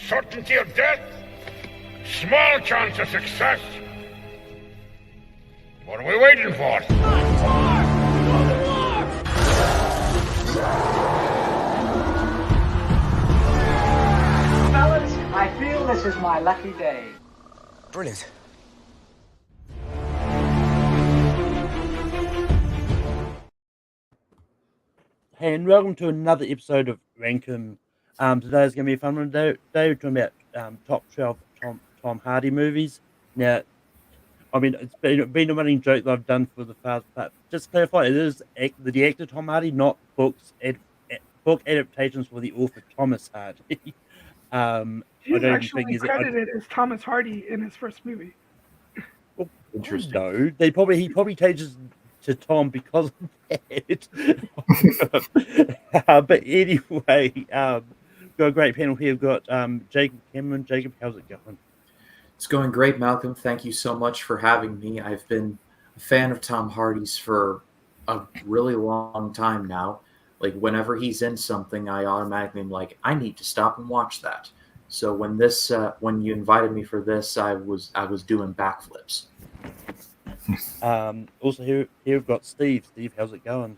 Certainty of death, small chance of success. What are we waiting for? Fellas, I feel this is my lucky day. Brilliant. Hey, and welcome to another episode of Rankum. Today's going to be a fun one. Today we're talking about top 12 Tom Hardy movies. Now, I mean, it's been a running joke that I've done for the past, but just to clarify, it is the actor Tom Hardy, not book adaptations for the author Thomas Hardy. He's actually credited as Thomas Hardy in his first movie. Well, interesting. No, he probably changes to Tom because of that. But anyway, got a great panel here. We've got Jacob Cameron. Jacob, how's it going? It's going great, Malcolm. Thank you so much for having me. I've been a fan of Tom Hardy's for a really long time now. Like, whenever he's in something, I automatically am like, I need to stop and watch that. So when you invited me for this, I was doing backflips. Also here we've got Steve. Steve, how's it going?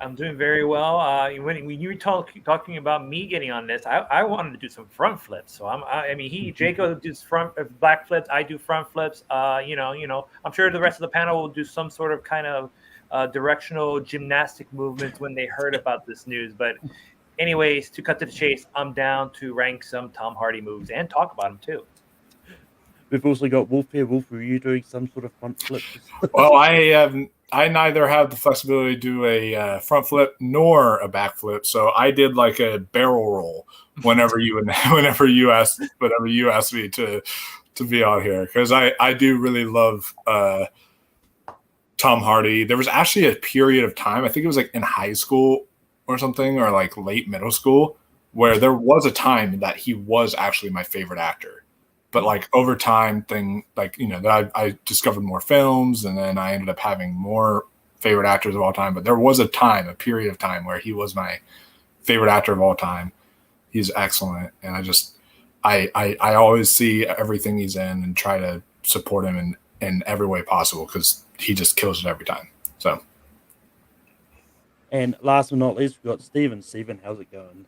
I'm doing very well. When you were talking about me getting on this, I wanted to do some front flips. So Jacob does back flips. I do front flips. I'm sure the rest of the panel will do some sort of kind of directional gymnastic movements when they heard about this news. But anyways, to cut to the chase, I'm down to rank some Tom Hardy moves and talk about them too. We've also got Wolf here. Wolf, are you doing some sort of front flip? Well, I neither have the flexibility to do a front flip nor a back flip, so I did like a barrel roll whenever you asked me to be out here, because I do really love Tom Hardy. There was actually a period of time, I think it was like in high school or something, or like late middle school, where there was a time that he was actually my favorite actor. But like over time, that I discovered more films, and then I ended up having more favorite actors of all time. But there was a period of time where he was my favorite actor of all time. He's excellent, and I always see everything he's in and try to support him in every way possible, because he just kills it every time. So. And last but not least, we've got Steven. Steven, how's it going?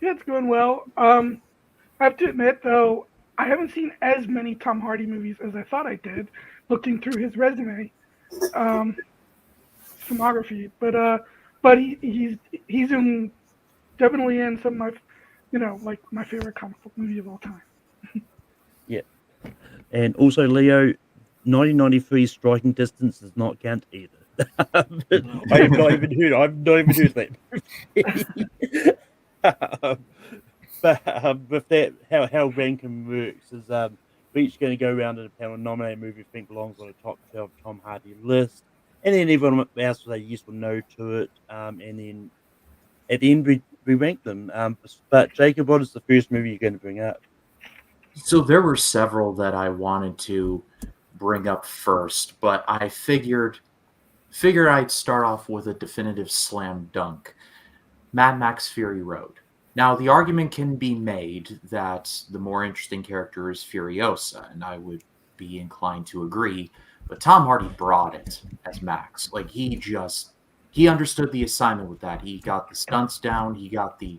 Yeah, it's going well. I have to admit, though, I haven't seen as many Tom Hardy movies as I thought I did, looking through his resume, filmography. But he's definitely in some of my my favorite comic book movie of all time. Yeah, and also Leo, 1993 Striking Distance does not count either. I've not even heard that movie. But with that, how Rankum works is we're each going to go around in a panel and nominate a movie we think belongs on a top 12 Tom Hardy list, and then everyone else will say yes or no to it, and then at the end we rank them. But Jacob, what is the first movie you're going to bring up? So there were several that I wanted to bring up first, but I figured I'd start off with a definitive slam dunk: Mad Max Fury Road. Now, the argument can be made that the more interesting character is Furiosa, and I would be inclined to agree, but Tom Hardy brought it as Max. Like, he understood the assignment with that. He got the stunts down, he got the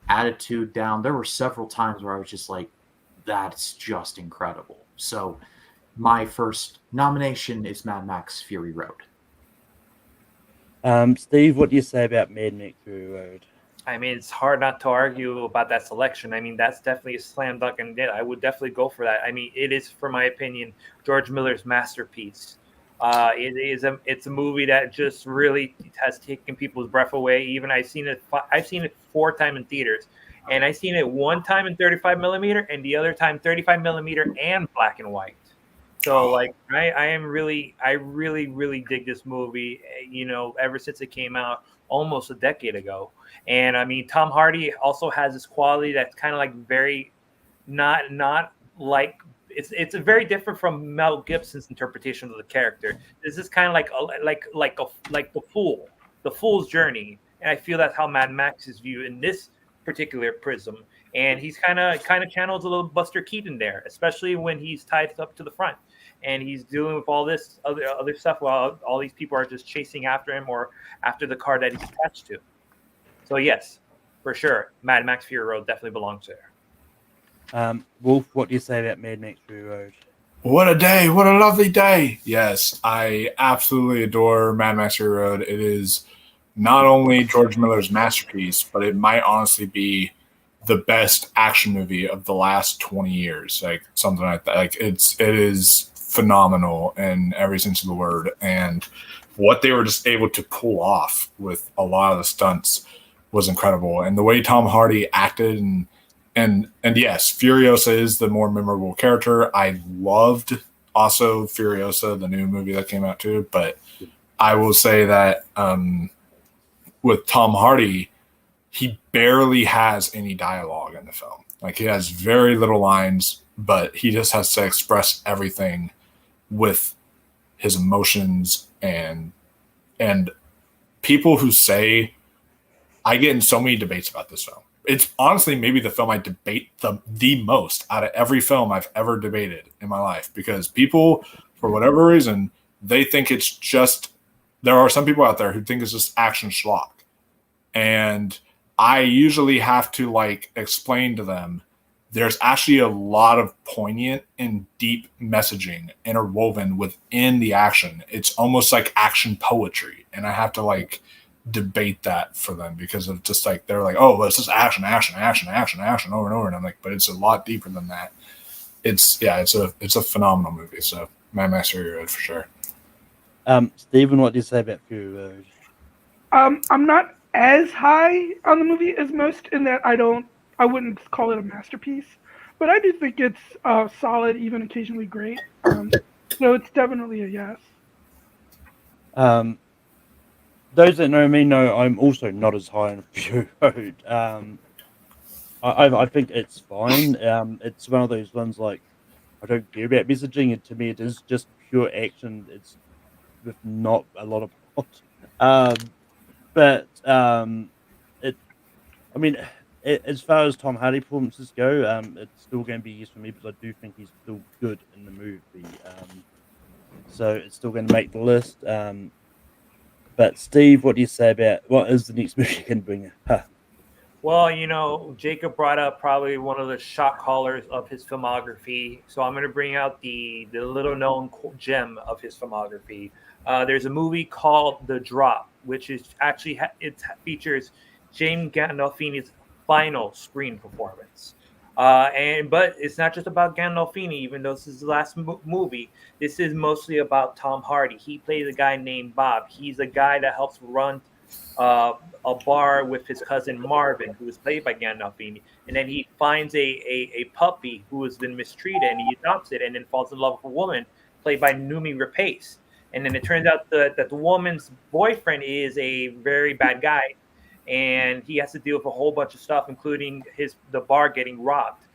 attitude down. There were several times where I was just like, that's just incredible. So my first nomination is Mad Max Fury Road. Steve, what do you say about Mad Max Fury Road? I mean, it's hard not to argue about that selection. I mean, that's definitely a slam dunk, and I would definitely go for that. I mean, it is, for my opinion, George Miller's masterpiece. It's a movie that just really has taken people's breath away. Even I've seen it 4 times in theaters, and I've seen it one time in 35 millimeter, and the other time 35 millimeter and black and white. So like, I really dig this movie. Ever since it came out almost a decade ago. And I mean, Tom Hardy also has this quality that's kind of like very not like it's a very different from Mel Gibson's interpretation of the character. This is kind of like the fool's journey, and I feel that's how Mad Max is viewed in this particular prism, and he's kind of channels a little Buster Keaton there, especially when he's tied up to the front and he's dealing with all this other stuff while all these people are just chasing after him or after the car that he's attached to. So yes, for sure, Mad Max Fury Road definitely belongs there. Wolf, what do you say about Mad Max Fury Road? What a day. What a lovely day. Yes, I absolutely adore Mad Max Fury Road. It is not only George Miller's masterpiece, but it might honestly be the best action movie of the last 20 years. Like something like that. Like it is phenomenal in every sense of the word. And what they were just able to pull off with a lot of the stunts was incredible. And the way Tom Hardy acted and yes, Furiosa is the more memorable character. I loved also Furiosa, the new movie that came out too. But I will say that with Tom Hardy, he barely has any dialogue in the film. Like he has very little lines, but he just has to express everything with his emotions and people who say, I get in so many debates about this film. It's honestly maybe the film I debate the most out of every film I've ever debated in my life, because people, for whatever reason, they think it's just, there are some people out there who think it's just action schlock. And I usually have to like explain to them there's actually a lot of poignant and deep messaging interwoven within the action. It's almost like action poetry. And I have to like debate that for them because of just like, they're like, oh, well, it's just action over and over. And I'm like, but it's a lot deeper than that. It's a phenomenal movie. So Mad Max Fury Road for sure. Stephen, what do you say about Fury Road? I'm not as high on the movie as most in that I wouldn't call it a masterpiece, but I do think it's solid, even occasionally great. So it's definitely a yes. Those that know me know I'm also not as high on Fury Road. I think it's fine. It's one of those ones like I don't care about messaging, and to me it is just pure action. It's with not a lot of plot. But as far as Tom Hardy performances go, it's still going to be yes for me because I do think he's still good in the movie. So it's still going to make the list. But Steve, what do you say about what is the next movie you can bring? Well, Jacob brought up probably one of the shock collars of his filmography. So I'm going to bring out the little known gem of his filmography. There's a movie called The Drop, which is actually it features James Gandolfini's final screen performance. But it's not just about Gandolfini, even though this is the last movie. This is mostly about Tom Hardy. He plays a guy named Bob. He's a guy that helps run a bar with his cousin Marvin, who is played by Gandolfini. And then he finds a puppy who has been mistreated, and he adopts it and then falls in love with a woman played by Noomi Rapace. And then it turns out that the woman's boyfriend is a very bad guy, and he has to deal with a whole bunch of stuff, including the bar getting robbed.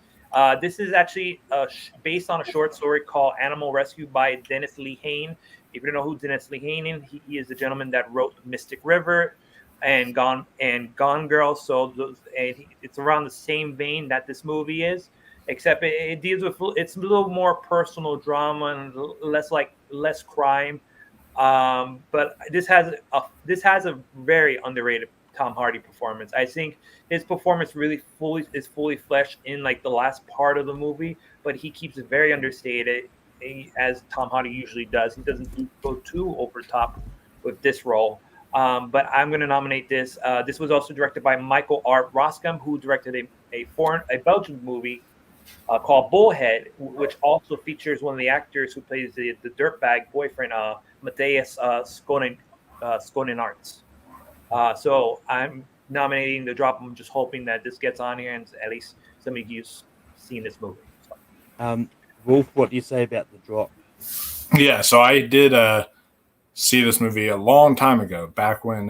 This is actually based on a short story called Animal Rescue by Dennis Lehane. If you don't know who Dennis Lehane is, he is the gentleman that wrote Mystic River and Gone Girl. So it's around the same vein that this movie is, except it deals with, it's a little more personal drama and less crime. But this has a very underrated Tom Hardy performance. I think his performance really is fully fleshed in like the last part of the movie, but he keeps it very understated, as Tom Hardy usually does. He doesn't go too over top with this role. But I'm going to nominate this. This was also directed by Michael R. Roskam, who directed a Belgian movie called Bullhead, which also features one of the actors who plays the dirtbag boyfriend, Matthias Schoenaerts. So I'm nominating The Drop. I'm just hoping that this gets on here and at least some of you've seen this movie. So. Wolf, what do you say about The Drop? Yeah, so I did see this movie a long time ago, back when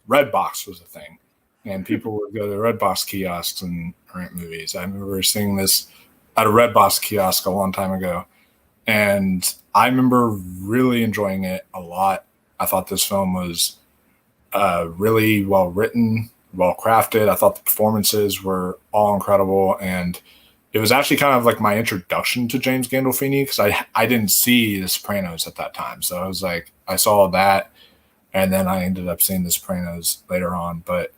Redbox was a thing, and people would go to Redbox kiosks and rent movies. I remember seeing this at a Redbox kiosk a long time ago, and I remember really enjoying it a lot. I thought this film was really well written, well crafted. I thought the performances were all incredible, and it was actually kind of like my introduction to James Gandolfini because I didn't see The Sopranos at that time, so I was like I saw that, and then I ended up seeing The Sopranos later on. But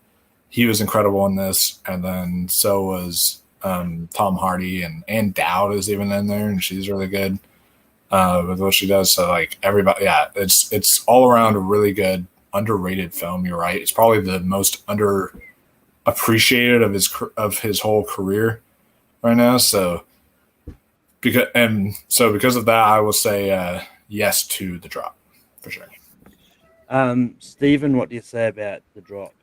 he was incredible in this, and then so was Tom Hardy, and Ann Dowd is even in there, and she's really good with what she does. So like everybody, yeah, it's all around a really good, underrated film. You're right; it's probably the most underappreciated of his whole career right now. So because of that, I will say yes to The Drop for sure. Stephen, what do you say about The Drop?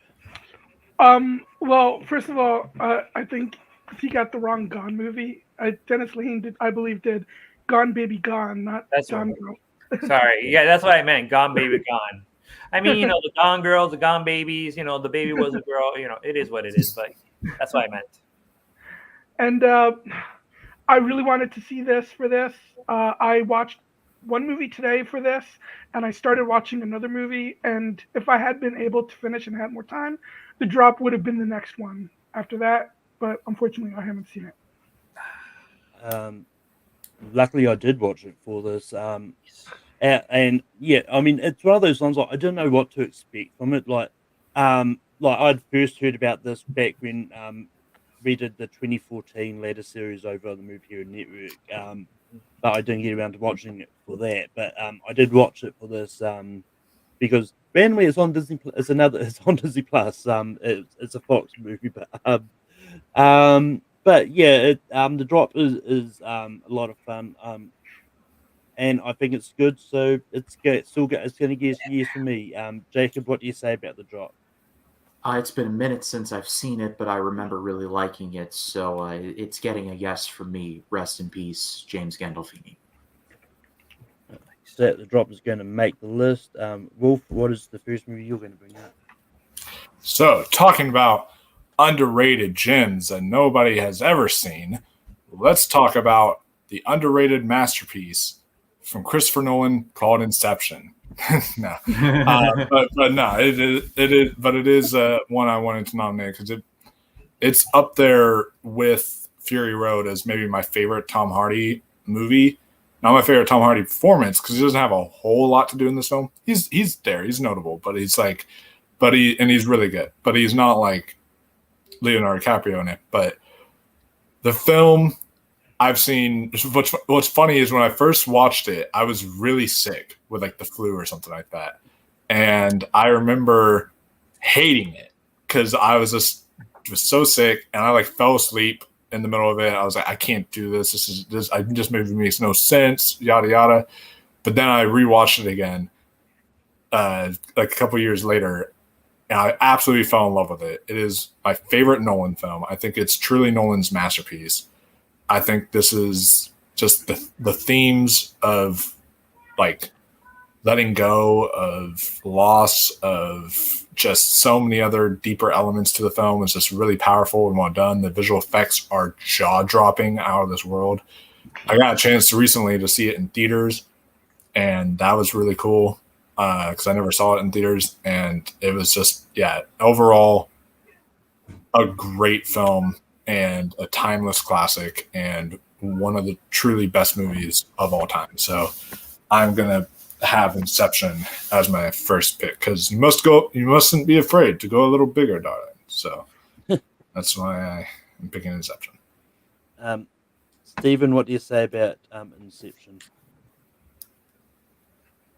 Well, first of all, I think he got the wrong Gone movie. Dennis Lehane I believe, did Gone Baby Gone, not That's Gone right. Girl. Sorry. Yeah, that's what I meant. Gone baby gone. I mean, the gone girls, the gone babies, the baby was a girl, it is what it is, but that's what I meant. And I really wanted to see this for this. I watched one movie today for this, and I started watching another movie. And if I had been able to finish and had more time, The Drop would have been the next one after that. But unfortunately, I haven't seen it. Luckily, I did watch it for this. And yeah, I mean, it's one of those ones like I didn't know what to expect from it. Like I'd first heard about this back when we did the 2014 ladder series over on the Movie Hero Network. But I didn't get around to watching it for that. But I did watch it for this because randomly it's on Disney. It's on Disney Plus. It's a Fox movie, but yeah, The Drop is a lot of fun. And I think it's good. So it's going to get a yes for me. Jacob, what do you say about The Drop? It's been a minute since I've seen it, but I remember really liking it, so it's getting a yes from me. Rest in peace, James Gandolfini. So The Drop is going to make the list. Wolf, what is the first movie you're going to bring up? So, talking about underrated gems that nobody has ever seen, let's talk about the underrated masterpiece from Christopher Nolan called Inception. No, but no, it is one I wanted to nominate because it's up there with Fury Road as maybe my favorite Tom Hardy movie. Not my favorite Tom Hardy performance because he doesn't have a whole lot to do in this film. He's there, he's notable, but he's really good. But he's not like Leonardo DiCaprio in it. But the film I've seen, what's funny is when I first watched it, I was really sick with like the flu or something like that. And I remember hating it because I was just so sick and I like fell asleep in the middle of it. I was like, I can't do this. This just makes no sense, yada, yada. But then I rewatched it again like a couple years later, and I absolutely fell in love with it. It is my favorite Nolan film. I think it's truly Nolan's masterpiece. I think this is just the themes of like letting go, of loss, of just so many other deeper elements to the film is just really powerful and well done. The visual effects are jaw-dropping, out of this world. I got a chance recently to see it in theaters, and that was really cool because I never saw it in theaters, and it was just, yeah, overall a great film and a timeless classic and one of the truly best movies of all time. So I'm going to have Inception as my first pick because you mustn't be afraid to go a little bigger, darling. So that's why I'm picking Inception. Stephen, what do you say about Inception?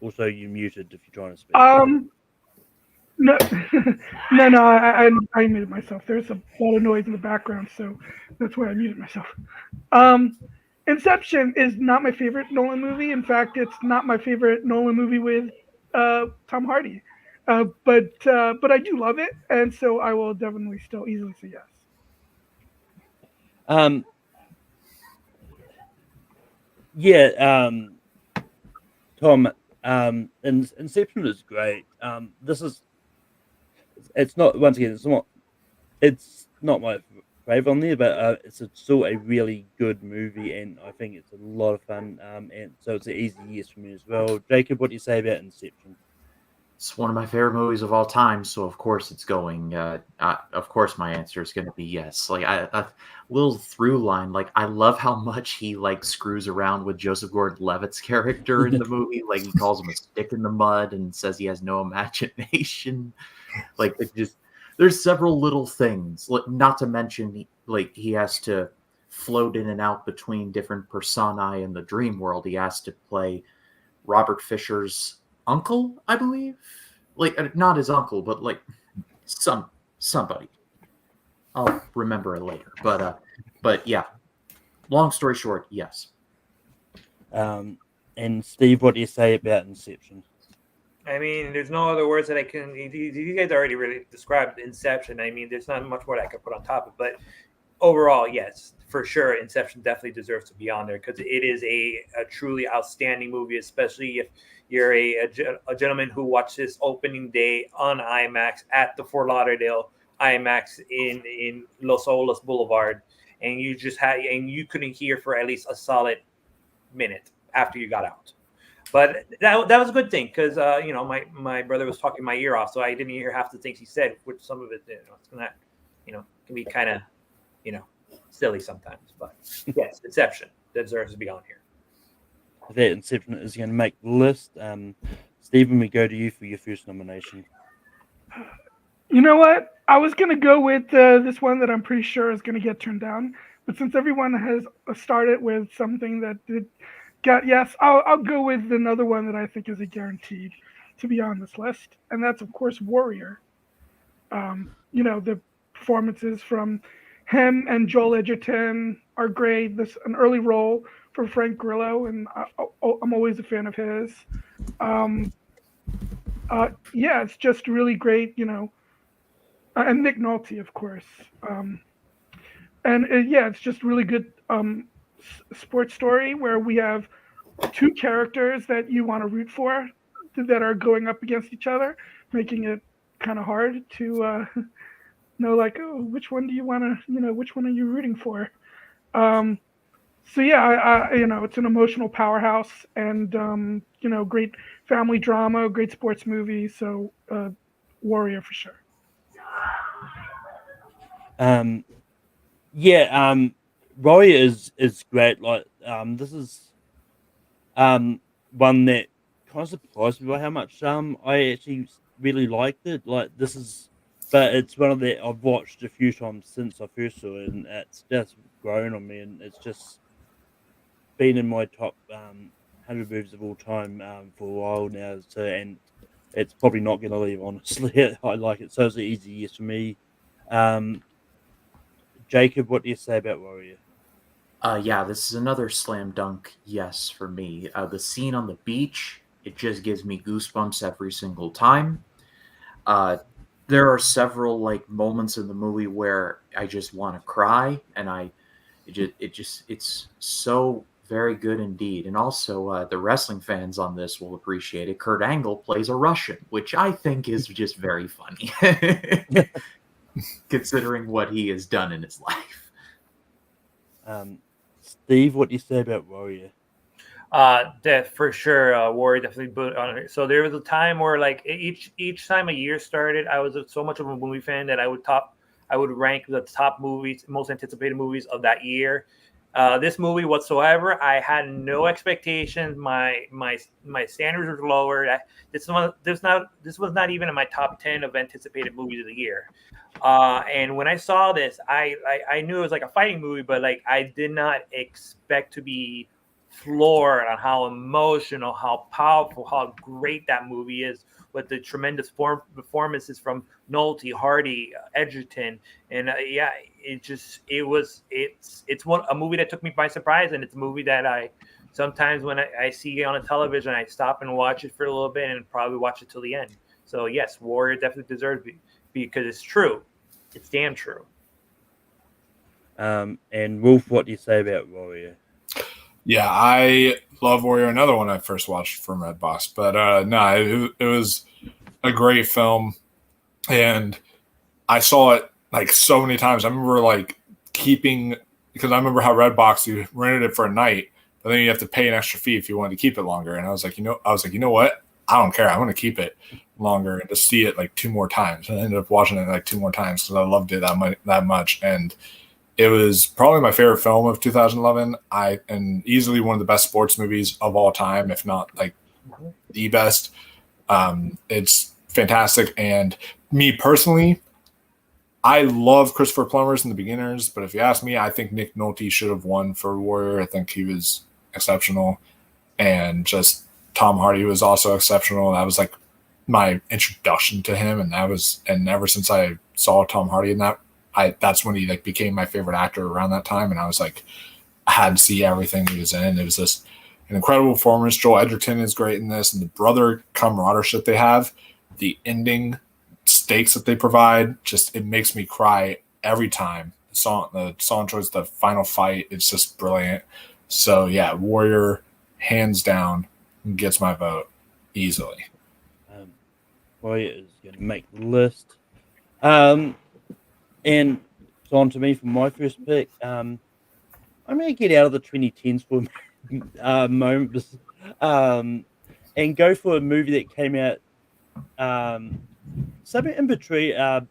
Also, you muted if you're trying to speak. No, no, I muted myself. There's a lot of noise in the background, so that's why I muted myself. Inception is not my favorite Nolan movie. In fact, it's not my favorite Nolan movie with Tom Hardy. But I do love it, and so I will definitely still easily say yes. Yeah, Tom, Inception is great. It's not my favorite on there, but it's still a really good movie, and I think it's a lot of fun. And so it's an easy yes for me as well. Jacob, what do you say about Inception? It's one of my favorite movies of all time, so of course it's going. Of course, my answer is going to be yes. Like a little through line. Like I love how much he like screws around with Joseph Gordon-Levitt's character in the movie. Like he calls him a stick in the mud and says he has no imagination. Like it just there's several little things. Not to mention like he has to float in and out between different personae in the dream world. He has to play Robert Fisher's uncle, I believe. Like not his uncle, but like somebody. I'll remember it later. But yeah. Long story short, yes. And Steve, what do you say about Inception? I mean, there's no other words that I can. You guys already really described Inception. I mean, there's not much more that I could put on top of it. But overall, yes, for sure, Inception definitely deserves to be on there because it is a truly outstanding movie, especially if you're a gentleman who watched this opening day on IMAX at the Fort Lauderdale IMAX in Los Olas Boulevard, and you couldn't hear for at least a solid minute after you got out. But that was a good thing because my brother was talking my ear off, so I didn't hear half the things he said, which some of it it's gonna can be kind of silly sometimes. But yes, Inception deserves to be on here. That Inception is going to make the list. Stephen, we go to you for your first nomination. You know what? I was going to go with this one that I'm pretty sure is going to get turned down. But since everyone has started with something that got yes, I'll go with another one that I think is a guaranteed to be on this list. And that's, of course, Warrior. The performances from him and Joel Edgerton are great. This an early role for Frank Grillo, and I'm always a fan of his. It's just really great, and Nick Nolte, of course. It's just really good sports story where we have two characters that you want to root for that are going up against each other, making it kind of hard to know, like, oh, which one do you want to, which one are you rooting for? It's an emotional powerhouse and, great family drama, great sports movie. So, Warrior for sure. Warrior is great. Like, this is one that kind of surprised me by how much I actually really liked it. Like, but it's one of the I've watched a few times since I first saw it, and it's just grown on me, and it's just been in my top 100 movies of all time for a while now. So, and it's probably not going to leave. Honestly, I like it, so it's an easy yes for me. Jacob, what do you say about Warrior? This is another slam dunk yes for me. The scene on the beach, it just gives me goosebumps every single time. There are several like moments in the movie where I just want to cry, and it's so very good indeed. And also, the wrestling fans on this will appreciate it. Kurt Angle plays a Russian, which I think is just very funny, considering what he has done in his life. Steve, what do you say about Warrior? That for sure, Warrior definitely put on it. So there was a time where like each time a year started, I was so much of a movie fan that I would rank the top movies, most anticipated movies of that year. This movie whatsoever, I had no expectations. My standards were lower. This was not even in my top 10 of anticipated movies of the year. And when I saw this, I knew it was like a fighting movie, but like I did not expect to be floored on how emotional, how powerful, how great that movie is, with the tremendous performances from Nolte, Hardy, Edgerton, and it's a movie that took me by surprise, and it's a movie that I sometimes when I see it on a television, I stop and watch it for a little bit and probably watch it till the end. So yes, Warrior definitely deserves it because it's true. It's damn true. And Wolf, what do you say about Warrior? Yeah, I love Warrior. Another one I first watched from Redbox, but it was a great film, and I saw it like so many times. I remember like because I remember how Redbox you rented it for a night, but then you have to pay an extra fee if you wanted to keep it longer. And I was like, you know what? I don't care. I'm going to keep it. longer and to see it like 2 more times. And I ended up watching it like 2 more times because I loved it that much. And it was probably my favorite film of 2011. And easily one of the best sports movies of all time, if not like the best. It's fantastic. And me personally, I love Christopher Plummer's in The Beginners, but if you ask me, I think Nick Nolte should have won for Warrior. I think he was exceptional. And just Tom Hardy was also exceptional. That was like my introduction to him, and ever since I saw Tom Hardy in that, that's when he like became my favorite actor around that time. And I was like, I had to see everything he was in. It was just an incredible performance. Joel Edgerton is great in this, and the brother camaraderie they have, the ending stakes that they provide, just it makes me cry every time. The song choice, the final fight, it's just brilliant. So yeah, Warrior, hands down, gets my vote easily. Warrior is going to make the list. And it's on to me for my first pick. I'm going to get out of the 2010s for a moment and go for a movie that came out something in between. So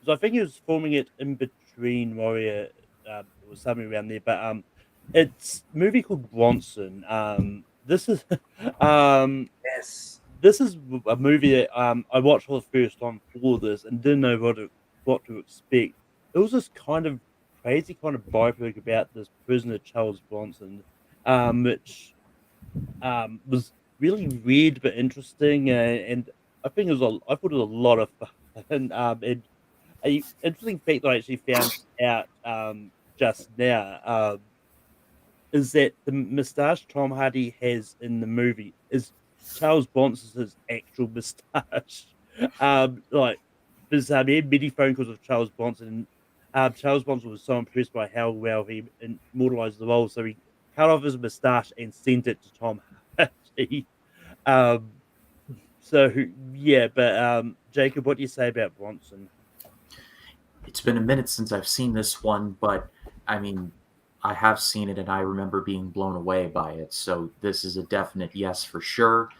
I think he was forming it in between Warrior or something around there. But it's a movie called Bronson. This is Yes. This is a movie that I watched for the first time for this and didn't know what to expect. It was this kind of crazy kind of biopic about this prisoner Charles Bronson, which was really weird but interesting, and I think I thought it was a lot of fun. And an interesting fact that I actually found out just now is that the moustache Tom Hardy has in the movie is Charles Bronson's actual moustache. There's had many phone calls of Charles Bronson. Charles Bronson was so impressed by how well he immortalized the role, so he cut off his moustache and sent it to Tom Hardy. So yeah, but Jacob, what do you say about Bronson? It's been a minute since I've seen this one, but I mean, I have seen it and I remember being blown away by it. So this is a definite yes for sure.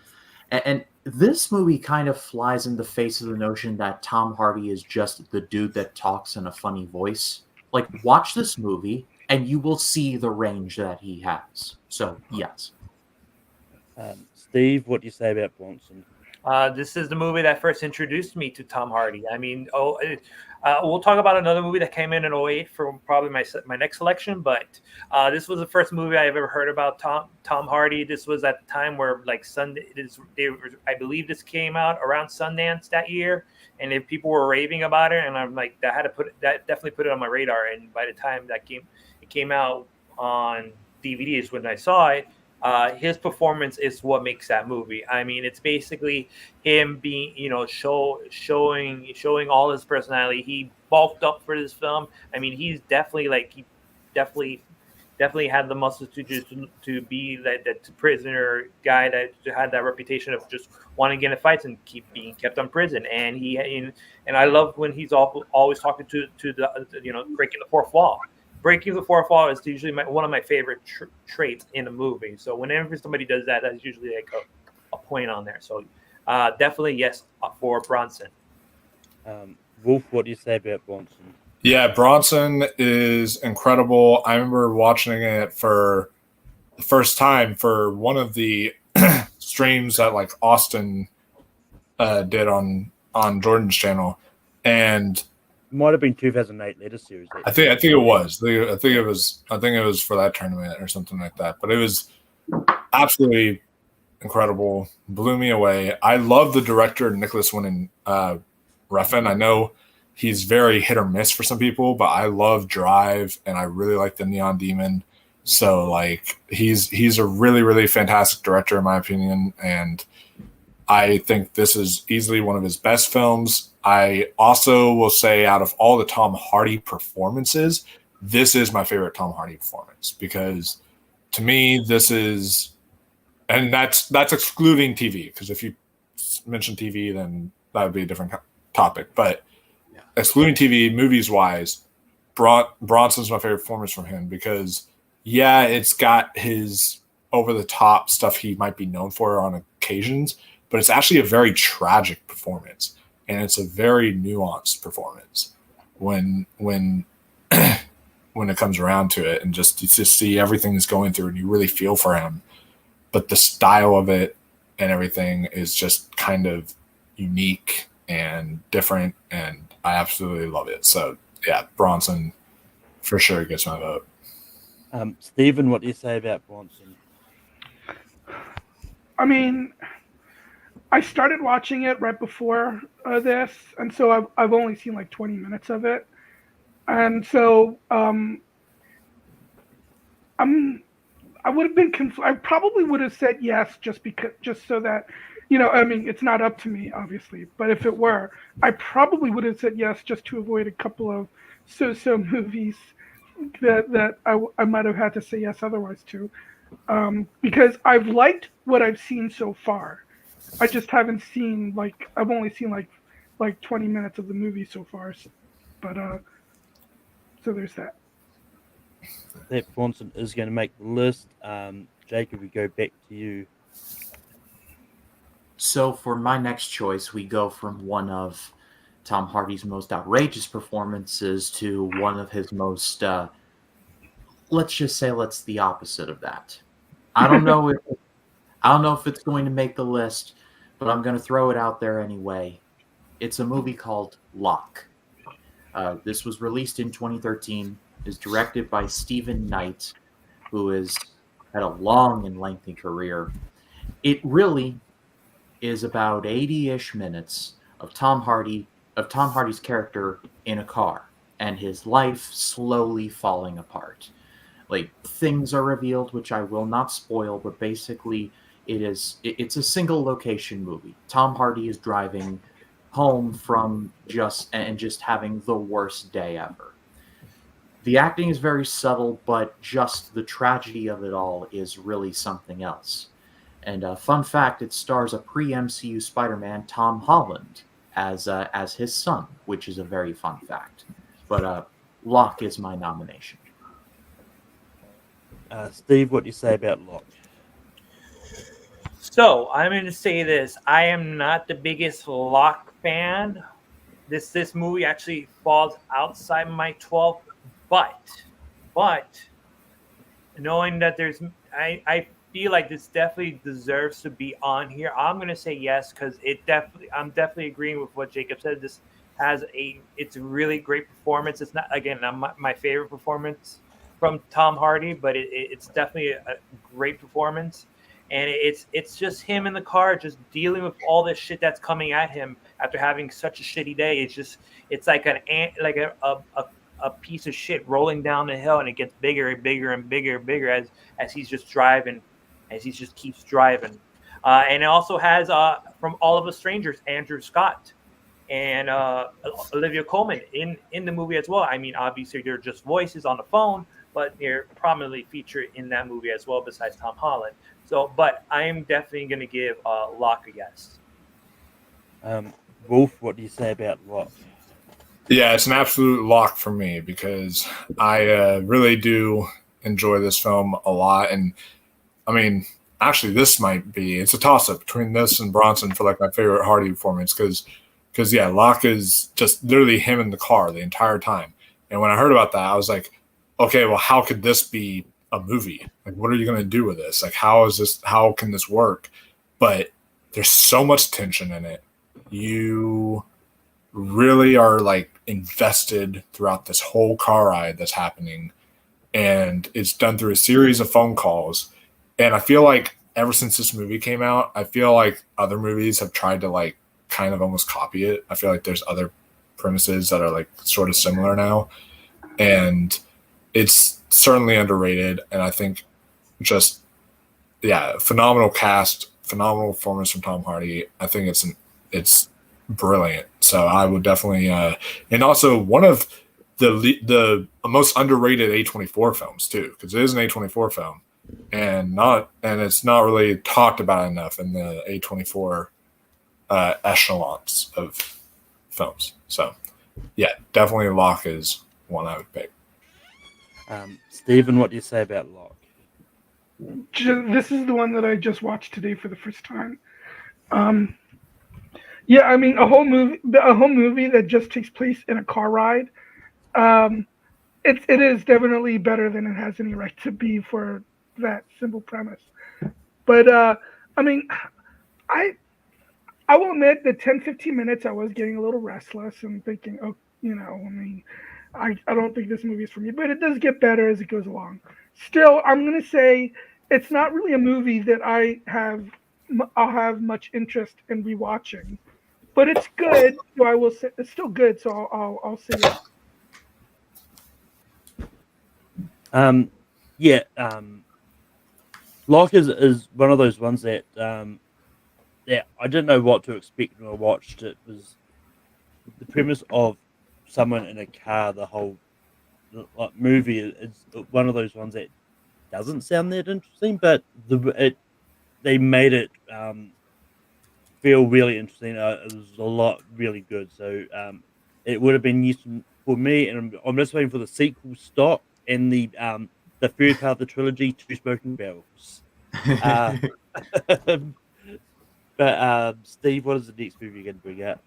And this movie kind of flies in the face of the notion that Tom Hardy is just the dude that talks in a funny voice. Like, watch this movie and you will see the range that he has. So, yes. Steve, what do you say about Bronson? This is the movie that first introduced me to Tom Hardy. I mean, we'll talk about another movie that came in '08 for probably my next selection, but this was the first movie I've ever heard about Tom Hardy. This was at the time where like I believe this came out around Sundance that year, and if people were raving about it, and I'm like, that definitely put it on my radar. And by the time it came out on DVDs when I saw it. His performance is what makes that movie. I mean, it's basically him being, showing all his personality. He bulked up for this film. I mean, he definitely had the muscles to be that prisoner guy that had that reputation of just wanting to get in fights and keep being kept on prison. And I love when he's always talking to the breaking the fourth wall. Breaking the fourth wall is usually one of my favorite traits in a movie. So whenever somebody does that, that's usually like a point on there. So definitely yes for Bronson. Wolf, what do you say about Bronson? Yeah, Bronson is incredible. I remember watching it for the first time for one of the streams that like Austin did on Jordan's channel, and might have been 2008 later series. I think it was. I think it was for that tournament or something like that. But it was absolutely incredible. Blew me away. I love the director Nicholas Winding Refn. I know he's very hit or miss for some people, but I love Drive and I really like The Neon Demon. So like he's a really, really fantastic director in my opinion, and I think this is easily one of his best films. I also will say out of all the Tom Hardy performances, this is my favorite Tom Hardy performance because to me, this is, and that's excluding TV, because if you mention TV, then that would be a different topic. But excluding TV, movies wise, Bronson's my favorite performance from him because, yeah, it's got his over the top stuff he might be known for on occasions, but it's actually a very tragic performance, and it's a very nuanced performance when when it comes around to it, and just you just see everything he's going through, and you really feel for him. But the style of it and everything is just kind of unique and different, and I absolutely love it. So yeah, Bronson for sure gets my vote. Stephen, what do you say about Bronson? I mean, I started watching it right before this, and so I've only seen like 20 minutes of it, and so I would have been I probably would have said yes just so that, I mean, it's not up to me obviously, but if it were, I probably would have said yes just to avoid a couple of so movies that I might have had to say yes otherwise to, because I've liked what I've seen so far. I just haven't seen I've only seen like 20 minutes of the movie so far, but so there's that. That Bronson is going to make the list. Jacob, we go back to you. So for my next choice, we go from one of Tom Hardy's most outrageous performances to one of his most, let's just say, the opposite of that. I don't know if it's going to make the list, but I'm going to throw it out there anyway. It's a movie called Locke. This was released in 2013. Is directed by Stephen Knight, who has had a long and lengthy career. It really is about 80-ish minutes of Tom Hardy's character in a car and his life slowly falling apart. Like, things are revealed, which I will not spoil, but basically it's a single location movie. Tom Hardy is driving home from just having the worst day ever. The acting is very subtle, but just the tragedy of it all is really something else. And fun fact, it stars a pre-MCU Spider-Man, Tom Holland, as his son, which is a very fun fact. But Locke is my nomination. Steve, what do you say about Locke? So I'm going to say this: I am not the biggest Locke fan. This movie actually falls outside my 12, but knowing that I feel like this definitely deserves to be on here. I'm going to say yes because I'm definitely agreeing with what Jacob said. This it's a really great performance. It's not, again, not my favorite performance from Tom Hardy, but it's definitely a great performance. And it's just him in the car, just dealing with all this shit that's coming at him after having such a shitty day. It's like a piece of shit rolling down the hill, and it gets bigger and bigger and bigger and bigger as he's just driving, as he just keeps driving. And it also has from All of Us Strangers, Andrew Scott and Olivia Colman in the movie as well. I mean, obviously they're just voices on the phone, but they're prominently featured in that movie as well, besides Tom Holland. So, but I'm definitely going to give Locke a yes. Wolf, what do you say about Locke? Yeah, it's an absolute lock for me because I really do enjoy this film a lot. And I mean, actually, it's a toss-up between this and Bronson for like my favorite Hardy performance because yeah, Locke is just literally him in the car the entire time. And when I heard about that, I was like, okay, well, how could this be a movie? Like, what are you going to do with this? Like, how can this work? But there's so much tension in it. You really are like invested throughout this whole car ride that's happening. And it's done through a series of phone calls. And I feel like ever since this movie came out, I feel like other movies have tried to like kind of almost copy it. I feel like there's other premises that are like sort of similar now. And it's certainly underrated, and I think just phenomenal cast, phenomenal performance from Tom Hardy. I think it's brilliant. So I would definitely and also one of the most underrated A24 films too, because it is an A24 film, and it's not really talked about enough in the A24 echelons of films. So yeah, definitely Locke is one I would pick. Stephen, what do you say about Locke? This is the one that I just watched today for the first time. Um, yeah, I mean a whole movie that just takes place in a car ride. Um, it is definitely better than it has any right to be for that simple premise. But I mean, I I will admit the 10-15 minutes I was getting a little restless and thinking, oh, I mean, I don't think this movie is for me, but it does get better as it goes along. Still, I'm gonna say it's not really a movie that I'll have much interest in rewatching, but it's good. So I will say it's still good. So I'll say it. Yeah, Lock is one of those ones that that I didn't know what to expect when I watched it. Was the premise of someone in a car the whole like movie is one of those ones that doesn't sound that interesting, but they made it feel really interesting. It was a lot really good, so it would have been useful for me, and I'm just waiting for the sequel stop and the third part of the trilogy, Two Smoking Barrels. Uh, but Steve, what is the next movie you're going to bring out?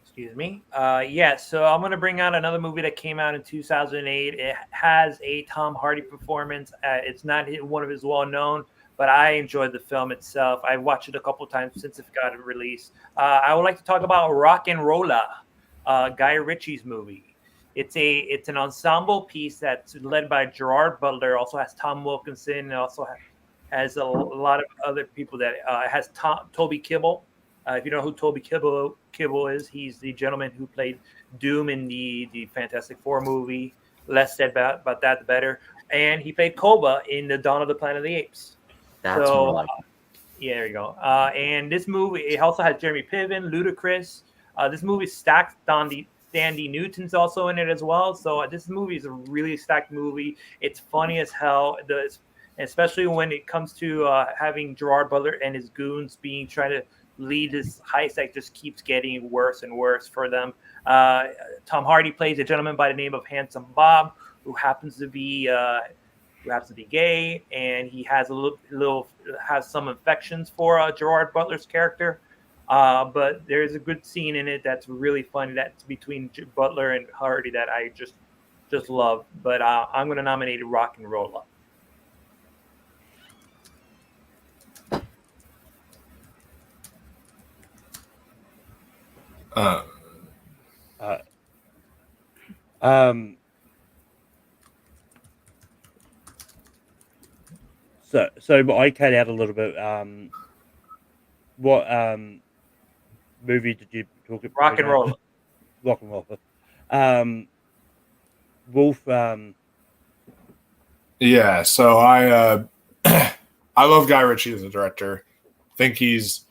Excuse me. Yeah, so I'm going to bring out another movie that came out in 2008. It has a Tom Hardy performance. It's not one of his well-known, but I enjoyed the film itself. I watched it a couple times since it got released. I would like to talk about Rock and Rolla, Guy Ritchie's movie. It's an ensemble piece that's led by Gerard Butler. Also has Tom Wilkinson. It also has a lot of other people that has Toby Kibble. If you know who Toby Kibble is, he's the gentleman who played Doom in the Fantastic Four movie. Less said about that, the better. And he played Koba in the Dawn of the Planet of the Apes. That's more like yeah, there you go. And this movie, it also has Jeremy Piven, Ludacris. This movie is stacked on the Sandy Newton's also in it as well. So this movie is a really stacked movie. It's funny as hell. Especially when it comes to having Gerard Butler and his goons trying to lead this heist that just keeps getting worse and worse for them. Tom Hardy plays a gentleman by the name of Handsome Bob, who happens to be gay, and he has has some affections for Gerard Butler's character. But there's a good scene in it that's really funny. That's between Butler and Hardy that I just love. But I'm going to nominate Rock and Rolla. Uh, Um, so I cut out a little bit. What movie did you talk about? Rock and Roll. Rock and Roll. Wolf. yeah, so I I love Guy Ritchie as a director. Think he's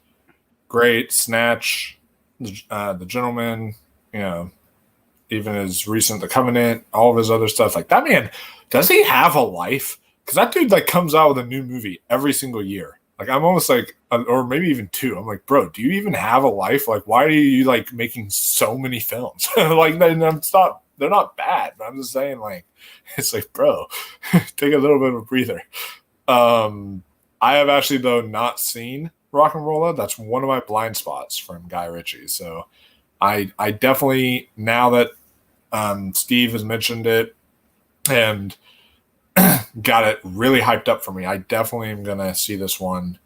great. Snatch, The Gentleman, even his recent The Covenant, all of his other stuff. Like, that man, does he have a life? Because that dude like comes out with a new movie every single year. Like, I'm almost like, or maybe even two. I'm like, bro, do you even have a life? Like, why are you like making so many films? Like, they're not bad, but I'm just saying, like, it's like, bro, take a little bit of a breather. I have actually though not seen Rock and Rolla. That's one of my blind spots from Guy Ritchie. So I definitely, now that Steve has mentioned it and got it really hyped up for me, I definitely am gonna see this one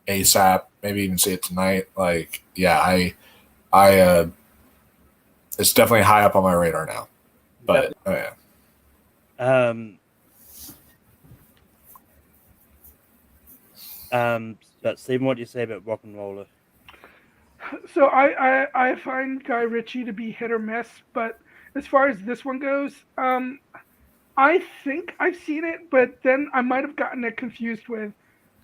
ASAP. Maybe even see it tonight. Like, yeah, I it's definitely high up on my radar now. But yeah. But Stephen, what do you say about Rock and Roller? So I find Guy Ritchie to be hit or miss, but as far as this one goes, I think I've seen it, but then I might have gotten it confused with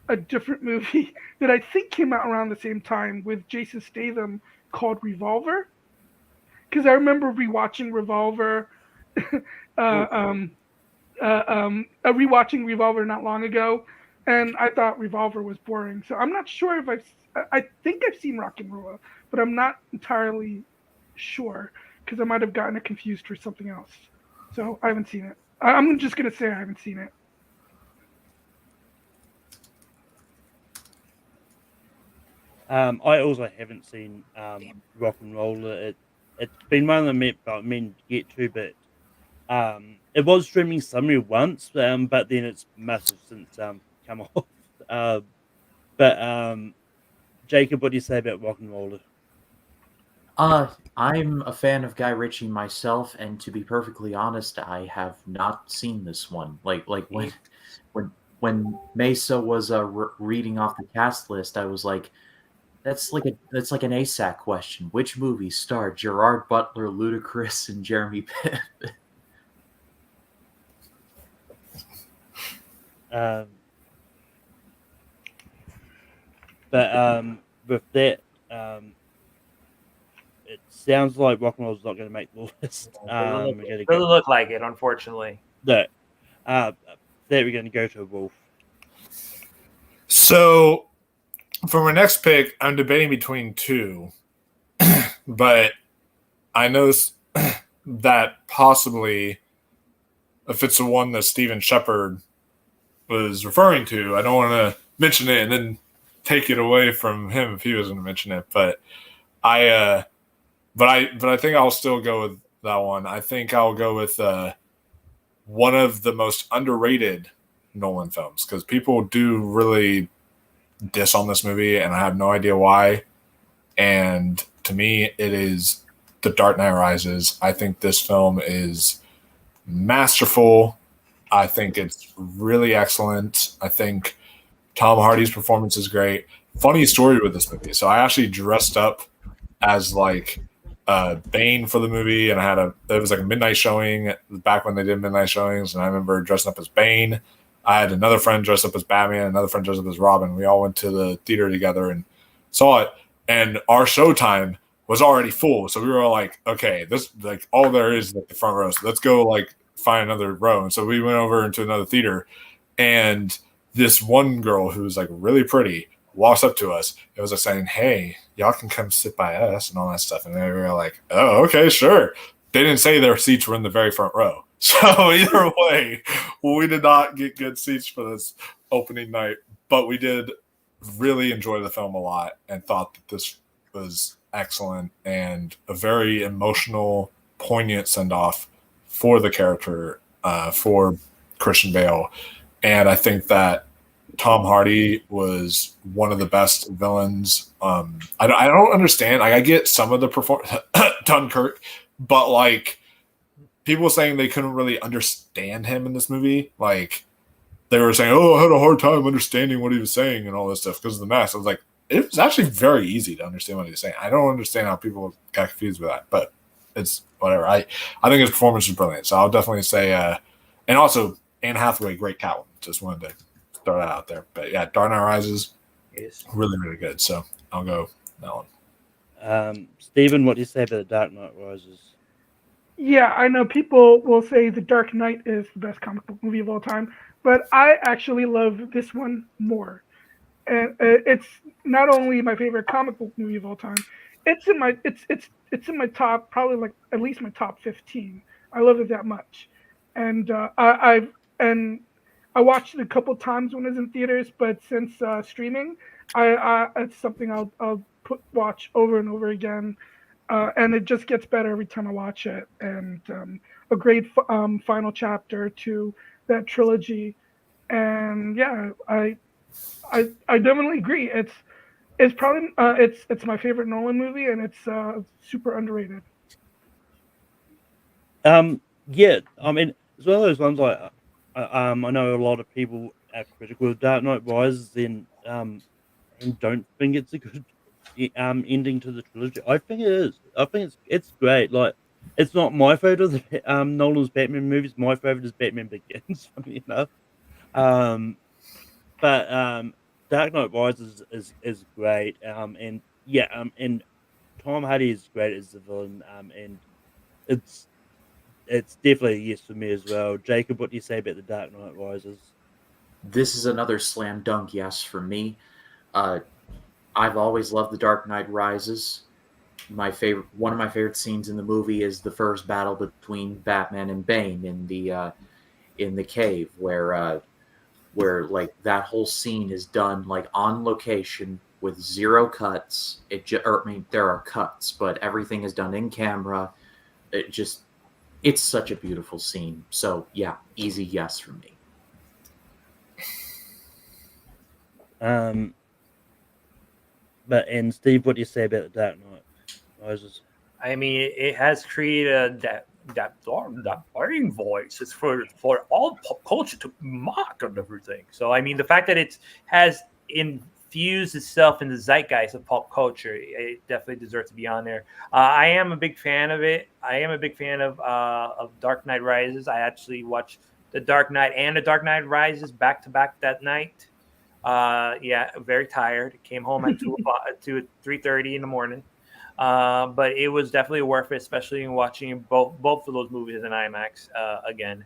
a different movie that I think came out around the same time with Jason Statham called Revolver. Because I remember rewatching Revolver, rewatching Revolver not long ago, and I thought Revolver was boring. So I'm not sure if I think I've seen Rock and Roll, but I'm not entirely sure because I might have gotten it confused for something else. So I haven't seen it. I'm just gonna say I haven't seen it. I also haven't seen Rock and Roller. It's been one of the meant to get to, but it was streaming somewhere once, but then it's must have since come off. Uh, but Jacob, what do you say about Rock and Roller? I'm a fan of Guy Ritchie myself, and to be perfectly honest, I have not seen this one. Like when Mesa was reading off the cast list, I was like, that's like an ASAC question. Which movie starred Gerard Butler, Ludacris, and Jeremy Piven? Um, but with that, it sounds like Rock and Roll's not going to make the list. We're going to Doesn't look like it, unfortunately. No. There we're going to go to Wolf. So for my next pick, I'm debating between two, but I know that possibly if it's the one that Steven Shepard was referring to, I don't want to mention it and then take it away from him if he was going to mention it. But I think I'll still go with that one. I think I'll go with one of the most underrated Nolan films because people do really diss on this movie, and I have no idea why. And to me, it is The Dark Knight Rises. I think this film is masterful. I think it's really excellent. I think Tom Hardy's performance is great. Funny story with this movie. So I actually dressed up as like Bane for the movie, and it was like a midnight showing back when they did midnight showings, and I remember dressing up as Bane. I had another friend dressed up as Batman, another friend dressed up as Robin. We all went to the theater together and saw it, and our showtime was already full. So we were all like, okay, this like all there is like the front row. So let's go like find another row. And so we went over into another theater, and this one girl who was like really pretty walks up to us. It was like saying, "Hey, y'all can come sit by us," and all that stuff. And we were like, "Oh, okay, sure." They didn't say their seats were in the very front row. So either way, we did not get good seats for this opening night, but we did really enjoy the film a lot and thought that this was excellent and a very emotional, poignant send-off for the character, for Christian Bale. And I think that Tom Hardy was one of the best villains. I don't understand. Like, I get some of the performance, Dunkirk, but like people saying they couldn't really understand him in this movie. Like they were saying, "Oh, I had a hard time understanding what he was saying and all this stuff because of the mask." I was like, it was actually very easy to understand what he was saying. I don't understand how people got confused with that, but it's whatever. I think his performance was brilliant. So I'll definitely say, and also Anne Hathaway, great Catwoman. Just wanted to throw that out there. But yeah, Dark Knight Rises, really, really good. So I'll go that one. Stephen, what do you say about The Dark Knight Rises? Yeah, I know people will say The Dark Knight is the best comic book movie of all time, but I actually love this one more. And it's not only my favorite comic book movie of all time, it's in my top, probably like at least my top 15. I love it that much, and I watched it a couple times when it was in theaters, but since streaming, it's something I'll watch over and over again. And it just gets better every time I watch it. And a great final chapter to that trilogy. And yeah, I definitely agree. It's probably it's my favorite Nolan movie, and it's super underrated. Yeah, I mean, it's one of those ones like I know a lot of people are critical of Dark Knight Rises and don't think it's a good ending to the trilogy. I think it is. I think it's great. Like, it's not my favorite of the Nolan's Batman movies. My favorite is Batman Begins. Funny enough, but Dark Knight Rises is great. And yeah, and Tom Hardy is great as the villain. And it's definitely a yes for me as well. Jacob, what do you say about The Dark Knight Rises? This is another slam dunk yes for me. I've always loved The Dark Knight Rises. One of my favorite scenes in the movie is the first battle between Batman and Bane in the cave, where like that whole scene is done like on location with zero cuts. There are cuts, but everything is done in camera. It's such a beautiful scene. So yeah, easy yes from me. And Steve, what do you say about the Dark Knight Rises? I mean, it has created that boring voice. It's for all pop culture to mock and everything. So I mean, the fact that it has infused itself in the zeitgeist of pop culture, it definitely deserves to be on there. I am a big fan of it. I am a big fan of Dark Knight Rises. I actually watched The Dark Knight and The Dark Knight Rises back to back that night. Yeah, very tired. Came home at 3:30 in the morning. But it was definitely worth it, especially in watching both of those movies in IMAX again.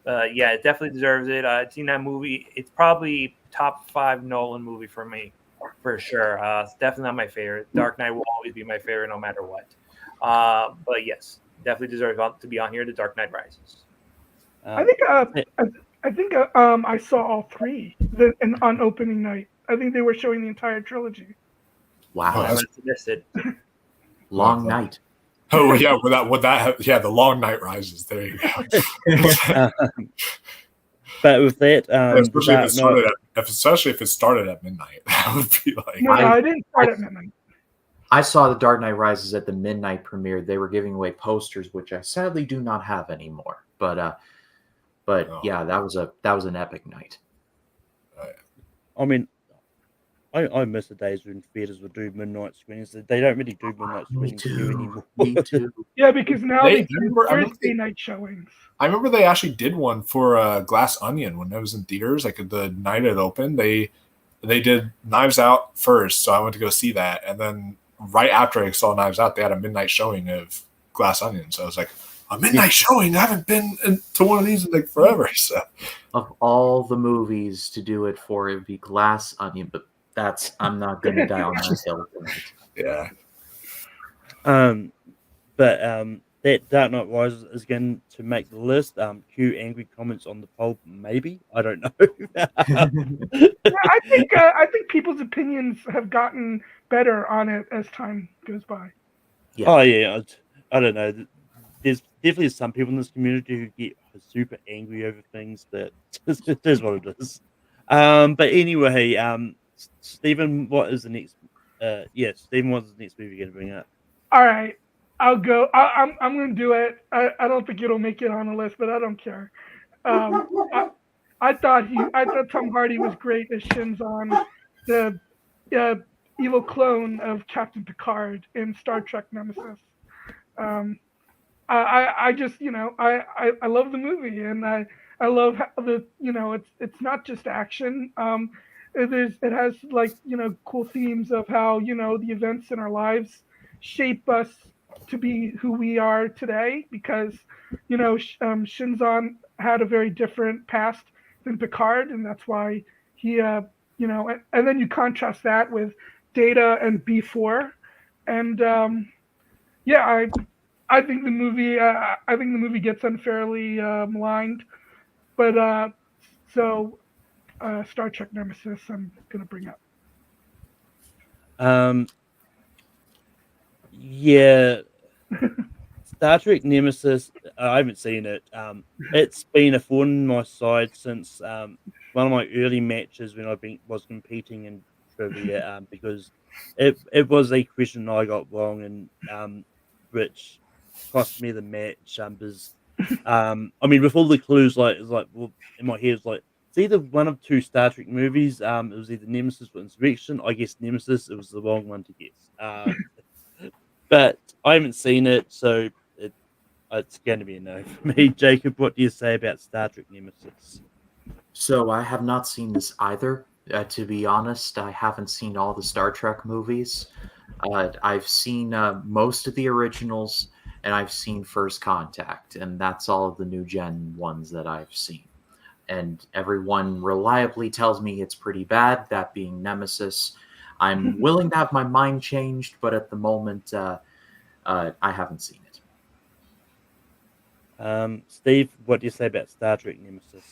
Yeah, it definitely deserves it. I've seen that movie. It's probably top 5 Nolan movie for me, for sure. It's definitely not my favorite. Dark Knight will always be my favorite, no matter what. But yes, definitely deserves to be on here. The Dark Knight Rises. I think I saw all three on opening night. I think they were showing the entire trilogy. Wow, I must have missed it. Long night. Oh yeah, the long night rises. There you go. But with that, especially if it started at midnight, that would be like. No, I didn't start at midnight. I saw The Dark Knight Rises at the midnight premiere. They were giving away posters, which I sadly do not have anymore. But yeah, that was an epic night. I mean, I miss the days when theaters would do midnight screenings. They don't really do midnight screenings anymore. Me too. Yeah, because now they do Thursday night showings. I remember they actually did one for Glass Onion when it was in theaters. Like the night it opened, they did Knives Out first, so I went to go see that, and then right after I saw Knives Out, they had a midnight showing of Glass Onion. So I was like, a midnight showing? I haven't been to one of these in like forever. So of all the movies to do it for, it would be Glass Onion, but I'm not going to die on that hill tonight. Yeah. But that Dark Knight Rises is going to make the list. Cue angry comments on the poll, maybe. I don't know. Yeah, I think people's opinions have gotten better on it as time goes by. Yeah. Oh yeah, I don't know. There's definitely some people in this community who get super angry over things. That it is what it is. But anyway, Stephen, what is the next? Stephen, what's the next movie you're going to bring up? All right, I'll go. I'm going to do it. I don't think it'll make it on the list, but I don't care. I thought Tom Hardy was great as Shinzon, the evil clone of Captain Picard in Star Trek Nemesis. I just I love the movie, and I love how it's not just action. It has cool themes of how the events in our lives shape us to be who we are today, because Shinzon had a very different past than Picard, and that's why he and then you contrast that with Data and B4, and I think the movie gets unfairly maligned, but Star Trek Nemesis I'm gonna bring up. Yeah, Star Trek Nemesis. I haven't seen it. It's been a thorn in my side since one of my early matches when I was competing in trivia, because it was a question I got wrong, and which cost me the match. I mean, with all the clues, well, in my head, it's like it's either one of two Star Trek movies. It was either Nemesis or Insurrection. I guess Nemesis. It was the wrong one to guess. But I haven't seen it, so it's going to be a no for me. Jacob, what do you say about Star Trek Nemesis? So I have not seen this either. To be honest, I haven't seen all the Star Trek movies. I've seen most of the originals, and I've seen First Contact, and that's all of the new gen ones that I've seen. And everyone reliably tells me it's pretty bad, that being Nemesis. I'm willing to have my mind changed, but at the moment, I haven't seen it. Steve, what do you say about Star Trek Nemesis?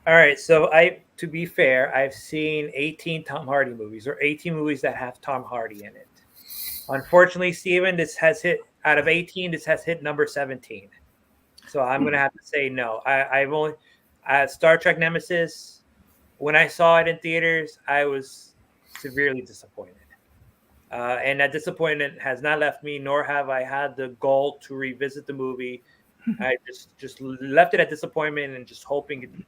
All right, so to be fair, I've seen 18 Tom Hardy movies or 18 movies that have Tom Hardy in it. Unfortunately, Steven, this has hit out of 18, this has hit number 17. So I'm gonna have to say no. I've only Star Trek Nemesis. When I saw it in theaters, I was severely disappointed. And that disappointment has not left me, nor have I had the goal to revisit the movie. I just left it at disappointment and just hoping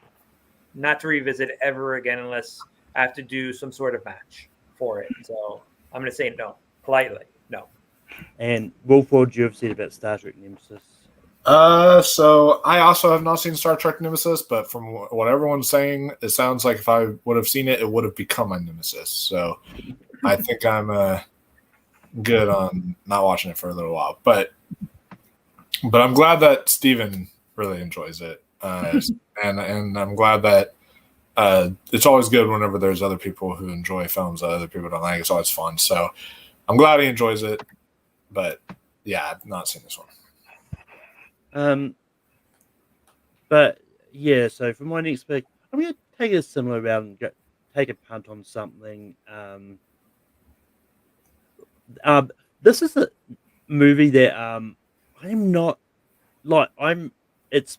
not to revisit it ever again unless I have to do some sort of match for it. So I'm going to say no, politely, no. And Wolf, what would you have said about Star Trek Nemesis? So I also have not seen Star Trek Nemesis, but from what everyone's saying, it sounds like if I would have seen it, it would have become my nemesis. So I think I'm good on not watching it for a little while. But I'm glad that Steven really enjoys it, and I'm glad that it's always good whenever there's other people who enjoy films that other people don't like. It's always fun. So I'm glad he enjoys it. But yeah, I've not seen this one. But yeah, so for my next pick, I'm going to take a similar route and take a punt on something. This is a movie that I'm not like it's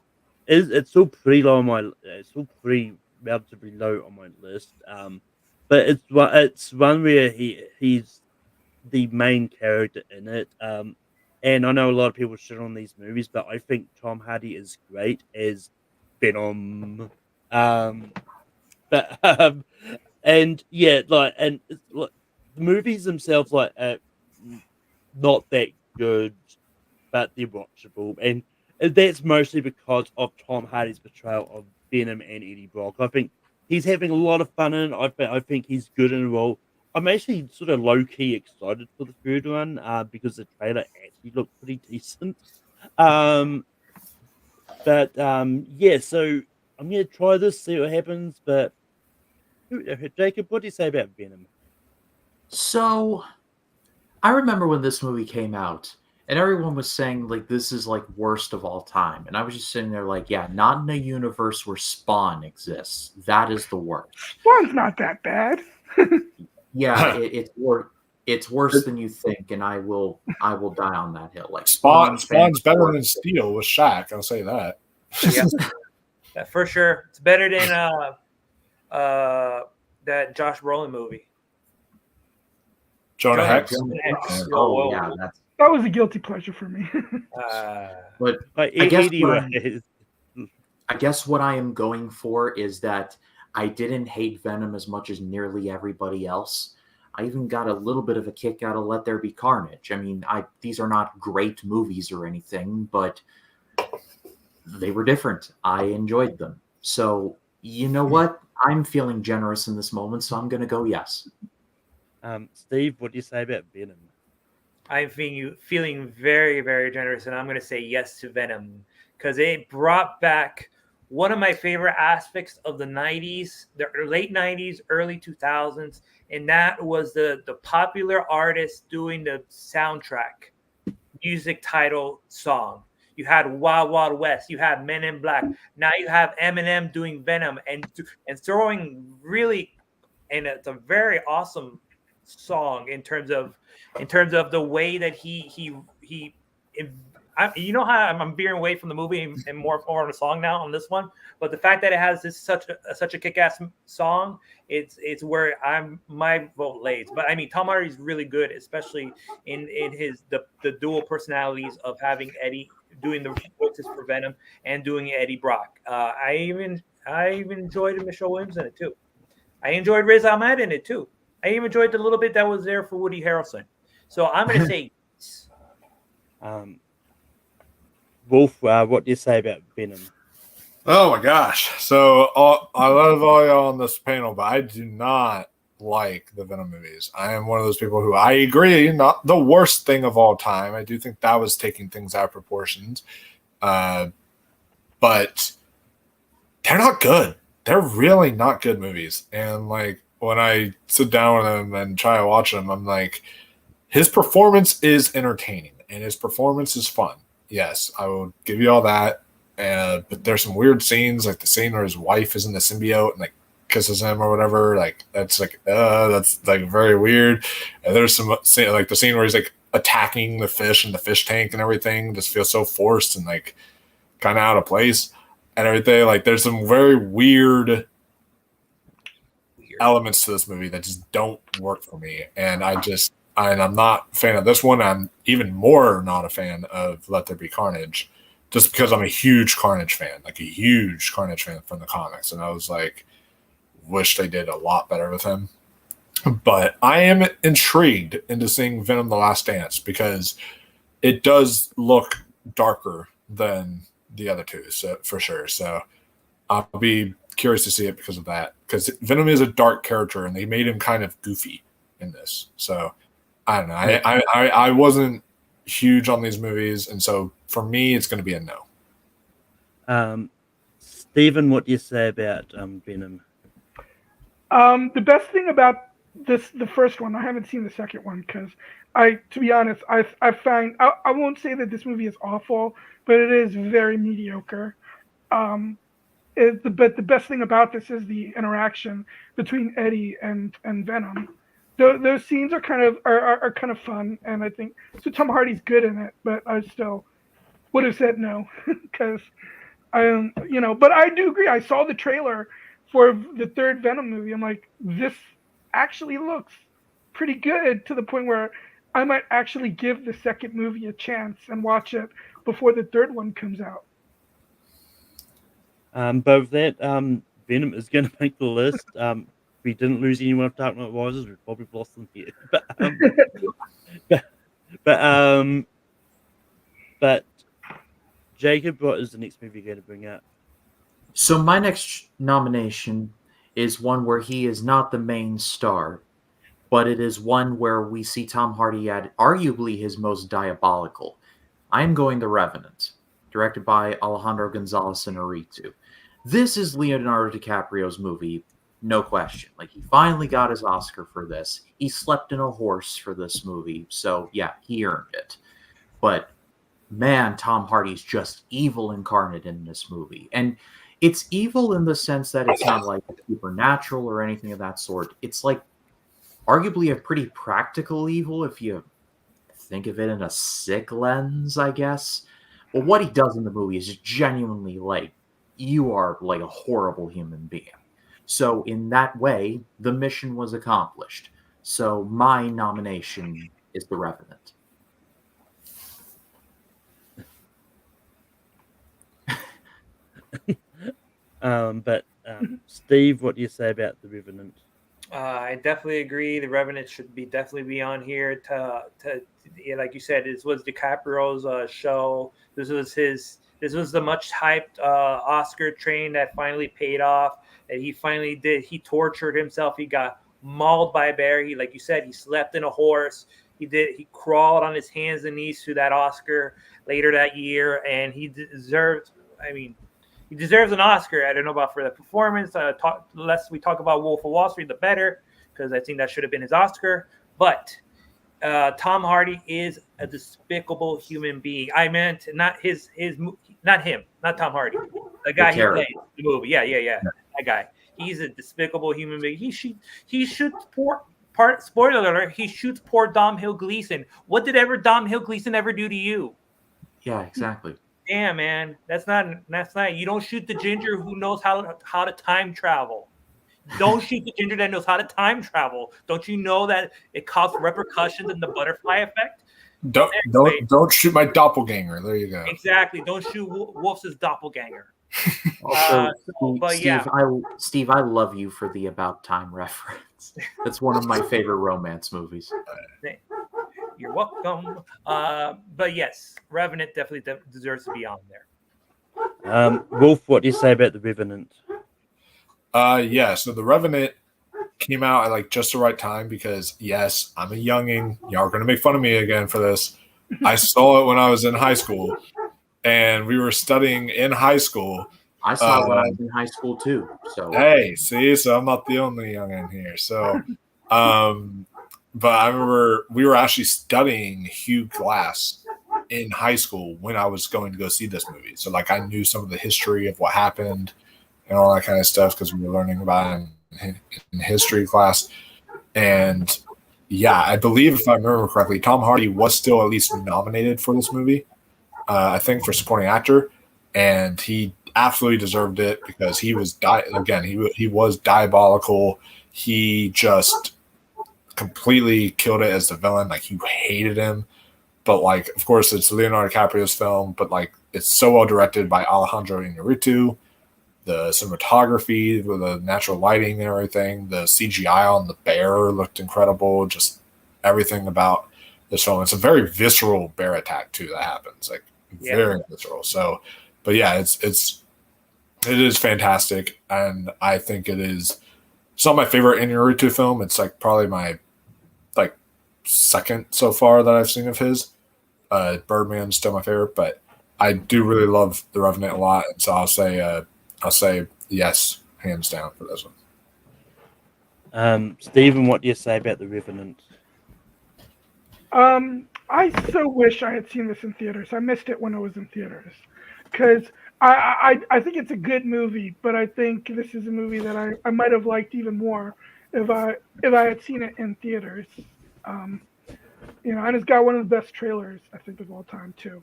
still pretty low on my it's still pretty relatively low on my list. But it's one where he's the main character in it. And I know a lot of people shit on these movies, but I think Tom Hardy is great as Venom. And yeah, and it's, the movies themselves not that good, but they're watchable, and that's mostly because of Tom Hardy's portrayal of Venom and Eddie Brock. I think he's having a lot of fun in it. I think he's good in the role. I'm actually sort of low key excited for the third one because the trailer actually looked pretty decent. Yeah, so I'm gonna try this, see what happens. But Jacob, what do you say about Venom? So I remember when this movie came out, and everyone was saying like this is like worst of all time, and I was just sitting there like, yeah, not in a universe where Spawn exists. That is the worst. Spawn's not that bad. Yeah, it's worse than you think, and I will die on that hill. Like Spawn's better than Steel with Shaq. I'll say that. Yeah, for sure. It's better than that Josh Brolin movie. Jonah Hex. Oh yeah, that was a guilty pleasure for me. But I guess what I am going for is that I didn't hate Venom as much as nearly everybody else. I even got a little bit of a kick out of Let There Be Carnage. I mean, these are not great movies or anything, but they were different. I enjoyed them. So, you know what? I'm feeling generous in this moment, so I'm going to go yes. Steve, what do you say about Venom? I'm feeling very, very generous, and I'm going to say yes to Venom because it brought back one of my favorite aspects of the 90s, the late 90s, early 2000s, and that was the popular artist doing the soundtrack, music title song. You had Wild Wild West, you had Men in Black. Now you have Eminem doing Venom and throwing really, and it's a very awesome song in terms of the way that he you know how I'm veering away from the movie and more on the song now on this one, but the fact that it has such a kick-ass song, it's where my vote lays. But I mean, Tom Hardy's really good, especially in his the dual personalities of having Eddie doing the voices for Venom and doing Eddie Brock. I even enjoyed Michelle Williams in it too. I enjoyed Riz Ahmed in it too. I even enjoyed the little bit that was there for Woody Harrelson. So I'm going to say yes. Wolf, what do you say about Venom? Oh my gosh! So I love all y'all on this panel, but I do not like the Venom movies. I am one of those people who I agree, not the worst thing of all time. I do think that was taking things out of proportions, but they're not good. They're really not good movies. And like when I sit down with them and try to watch them, I'm like, his performance is entertaining and his performance is fun. Yes, I will give you all that. But there's some weird scenes, like the scene where his wife is in the symbiote and like kisses him or whatever. Like that's like very weird. And there's some like the scene where he's like attacking the fish in the fish tank and everything. Just feels so forced and like kind of out of place and everything. Like there's some very weird elements to this movie that just don't work for me. And I'm not a fan of this one. I'm even more not a fan of Let There Be Carnage, just because I'm a huge Carnage fan, like a huge Carnage fan from the comics. And I was like, wish they did a lot better with him. But I am intrigued into seeing Venom: The Last Dance because it does look darker than the other two, so for sure. So I'll be curious to see it because of that. Because Venom is a dark character, and they made him kind of goofy in this. So I don't know. I wasn't huge on these movies, and so for me, it's going to be a no. Stephen, what do you say about Venom? The best thing about the first one, I haven't seen the second one because to be honest, I find I won't say that this movie is awful, but it is very mediocre. But the best thing about this is the interaction between Eddie and Venom. Those scenes are kind of fun, and I think so. Tom Hardy's good in it, but I still would have said no because But I do agree. I saw the trailer for the third Venom movie. I'm like, this actually looks pretty good to the point where I might actually give the second movie a chance and watch it before the third one comes out. But with that, Venom is going to make the list. We didn't lose anyone of Dark Knight Rises. We've probably lost them here. But Jacob, what is the next movie you're going to bring up? So my next nomination is one where he is not the main star, but it is one where we see Tom Hardy at arguably his most diabolical. I'm going The Revenant, directed by Alejandro Gonzalez Inarritu. This is Leonardo DiCaprio's movie, no question. Like, he finally got his Oscar for this. He slept in a horse for this movie, so yeah, he earned it. But man, Tom Hardy's just evil incarnate in this movie. And it's evil in the sense that it's not like supernatural or anything of that sort. It's like arguably a pretty practical evil if you think of it in a sick lens, I guess. But what he does in the movie is genuinely like, you are like a horrible human being. So in that way, the mission was accomplished. So my nomination is The Revenant. But Steve, what do you say about The Revenant? I definitely agree. The Revenant should definitely be on here. Like you said, this was DiCaprio's show. This was the much hyped Oscar train that finally paid off. And he finally did. He tortured himself. He got mauled by a bear. He, like you said, he slept in a horse. He crawled on his hands and knees to that Oscar later that year, and he deserved. He deserves an Oscar. I don't know about for the performance. The less we talk about Wolf of Wall Street, the better, because I think that should have been his Oscar. But Tom Hardy is a despicable human being. I meant not not Tom Hardy, the guy who played the movie. Yeah, that guy. He's a despicable human being. He shoots spoiler alert. He shoots poor Domhnall Gleeson. What did Domhnall Gleeson ever do to you? Yeah, exactly. Damn, man, that's not. You don't shoot the ginger who knows how to time travel. Don't shoot the ginger that knows how to time travel. Don't you know that it causes repercussions in the butterfly effect? Don't shoot my doppelganger. There you go. Exactly. Don't shoot Wolf's doppelganger. Also, Steve, I love you for the About Time reference. That's one of my favorite romance movies. You're welcome. But yes, Revenant definitely deserves to be on there. Wolf, what do you say about The Revenant? So The Revenant came out at like just the right time because, yes, I'm a youngin'. Y'all are going to make fun of me again for this. I saw it when I was in high school, and we were studying in high school. I saw it when I was in high school too. So hey, see, so I'm not the only youngin' here. So, but I remember we were actually studying Hugh Glass in high school when I was going to go see this movie. So like I knew some of the history of what happened and all that kind of stuff because we were learning about it in history class. And yeah, I believe if I remember correctly, Tom Hardy was still at least nominated for this movie. I think for supporting actor, and he absolutely deserved it because he was he was diabolical. He just completely killed it as the villain. Like you hated him. But like, of course, it's Leonardo DiCaprio's film, but like, it's so well directed by Alejandro Iñárritu. The cinematography, with the natural lighting and everything, the CGI on the bear looked incredible. Just everything about this film. It's a very visceral bear attack too that happens, like very visceral. So, but yeah, it is fantastic, and I think it's not my favorite Iñárritu film. It's like probably my like second so far that I've seen of his. Birdman's still my favorite, but I do really love The Revenant a lot, and so I'll say yes, hands down for this one. Stephen, what do you say about The Revenant? I so wish I had seen this in theaters. I missed it when it was in theaters because I think it's a good movie, but I think this is a movie that I might have liked even more if I had seen it in theaters. And it's got one of the best trailers I think of all time too.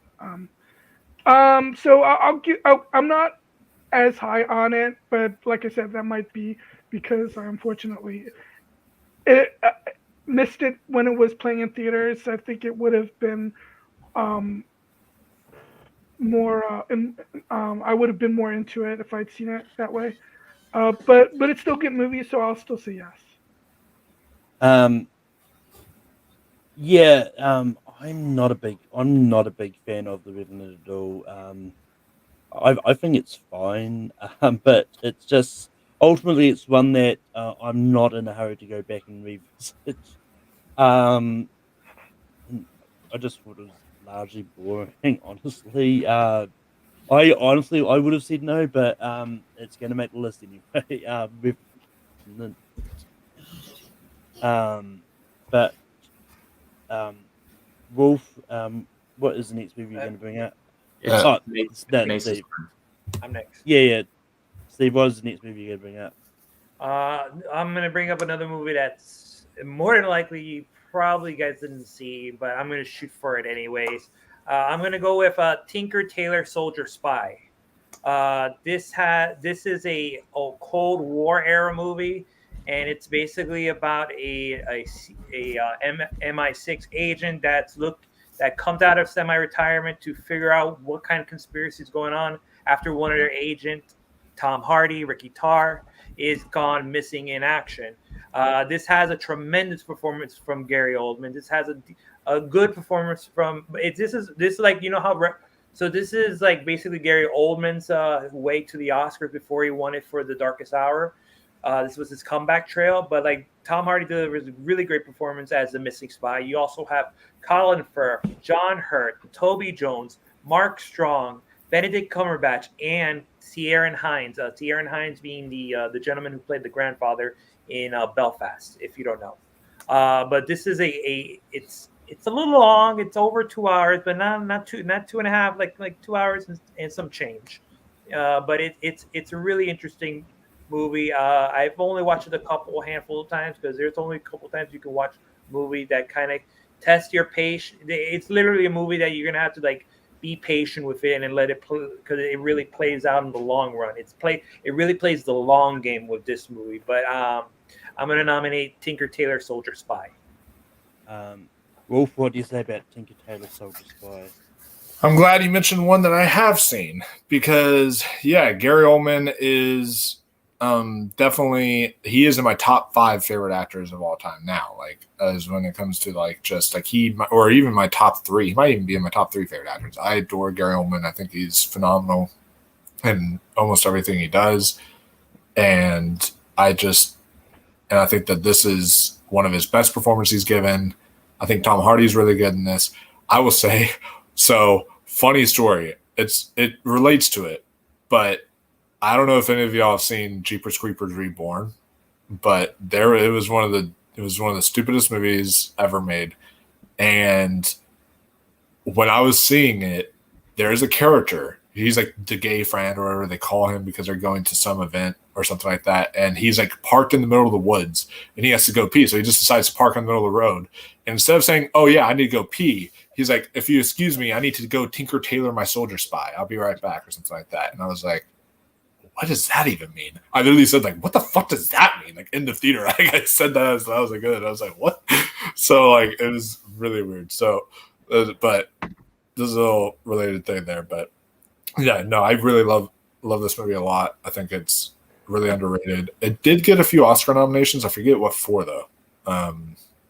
So I'm not as high on it, but like I said, that might be because I unfortunately missed it when it was playing in theaters. I think it would have been more. I would have been more into it if I'd seen it that way. But it's still a good movie, so I'll still say yes. Yeah, I'm not a big fan of The Revenant at all. I think it's fine, but it's just ultimately it's one that I'm not in a hurry to go back and revisit. I just thought it was largely boring, honestly. I would have said no, but it's going to make the list anyway. But Wolf, what is the next movie you're going to bring out? Steve. I'm next. Yeah. Steve, what is the next movie you're going to bring out? I'm going to bring up another movie that's more than likely you probably guys didn't see, but I'm going to shoot for it anyways. I'm going to go with Tinker Tailor Soldier Spy. This is a Cold War era movie, and it's basically about a MI6 agent that comes out of semi-retirement to figure out what kind of conspiracy is going on after one of their agents, Tom Hardy, Ricky Tarr, is gone missing in action. This has a tremendous performance from Gary Oldman. This has a good performance from this is like, you know how so this is like basically Gary Oldman's way to the Oscars before he won it for The Darkest Hour. This was his comeback trail, but like Tom Hardy delivers a really great performance as the missing spy. You also have Colin Firth, John Hurt, Toby Jones, Mark Strong, Benedict Cumberbatch, and Ciarán Hinds. Ciarán Hinds being the gentleman who played the grandfather in Belfast, if you don't know. But this is it's a little long. It's over 2 hours, but not 2.5, like 2 hours and some change. But it's a really interesting movie. I've only watched it a handful of times because there's only a couple of times you can watch a movie that kind of tests your patience. It's literally a movie that you're gonna have to like be patient with it and let it play because it really plays out in the long run. It really plays the long game with this movie. But I'm gonna nominate Tinker Tailor Soldier Spy. Wolf, what do you say about Tinker Tailor Soldier Spy? I'm glad you mentioned one that I have seen because, yeah, Gary Oldman is definitely, he is in my top 5 favorite actors of all time now. Like, as when it comes to like just like or even my top 3, he might even be in my top 3 favorite actors. I adore Gary Oldman. I think he's phenomenal in almost everything he does, and I think that this is one of his best performances he's given. I think Tom Hardy's really good in this. I will say, so funny story. It relates to it, but I don't know if any of y'all have seen Jeepers Creepers Reborn, but it was one of the stupidest movies ever made, and when I was seeing it, there's a character. He's like the gay friend or whatever they call him because they're going to some event or something like that. And he's like parked in the middle of the woods and he has to go pee. So he just decides to park in the middle of the road. And instead of saying, oh, yeah, I need to go pee, he's like, if you excuse me, I need to go Tinker Tailor my soldier spy. I'll be right back or something like that. And I was like, what does that even mean? I literally said, like, what the fuck does that mean? Like, in the theater. Like, I said that as I was like, good. I was like, what? So, like, it was really weird. So, but this is a little related thing there. But, yeah, no, I really love this movie a lot. I think it's really underrated. It did get a few Oscar nominations. I forget what for, though,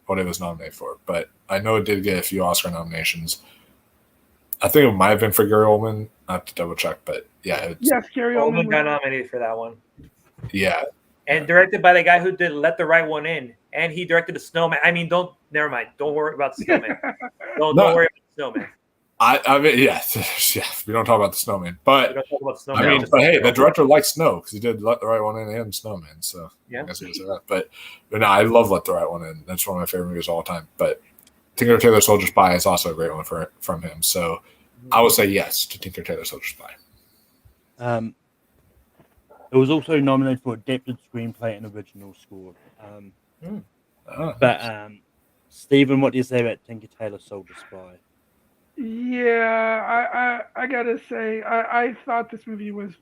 what it was nominated for. But I know it did get a few Oscar nominations. I think it might have been for Gary Oldman. I have to double check, but yeah. Yes, Gary Oldman got Oldman. nominated for that one. Yeah. And directed by the guy who did Let the Right One In. And he directed The Snowman. I mean, never mind. Don't worry about The Snowman. Don't worry about The Snowman. I mean, yeah, we don't talk about The Snowman. But, We don't talk about The Snowman. I mean, but hey, the director likes snow because he did Let the Right One In and Snowman. So, yeah. I guess he can say that. But no, I love Let the Right One In. That's one of my favorite movies of all time. But Tinker Tailor Soldier Spy is also a great one from him. So, I would say yes to Tinker Tailor Soldier Spy. It was also nominated for adapted screenplay and original score. But Stephen, what do you say about Tinker Tailor Soldier Spy? Yeah, I gotta say, I thought this movie was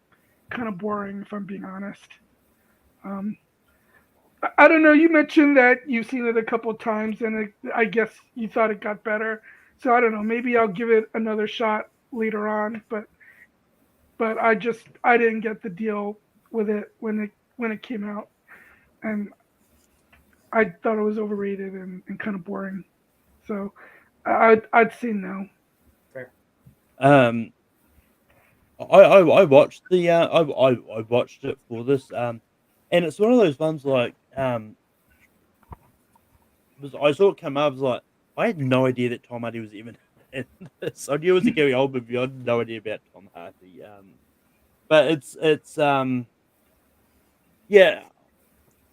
kind of boring, if I'm being honest. I don't know. You mentioned that you've seen it a couple of times, and I guess you thought it got better. So I don't know. Maybe I'll give it another shot later on. But I didn't get the deal with it when it came out, and I thought it was overrated and kind of boring. So I'd say no. Fair. I watched the I watched it for this and it's one of those ones like I saw it come up. I was like, I had no idea that Tom Hardy was even in this. I knew it was a Gary Oldman movie. I had no idea about Tom Hardy. But it's yeah,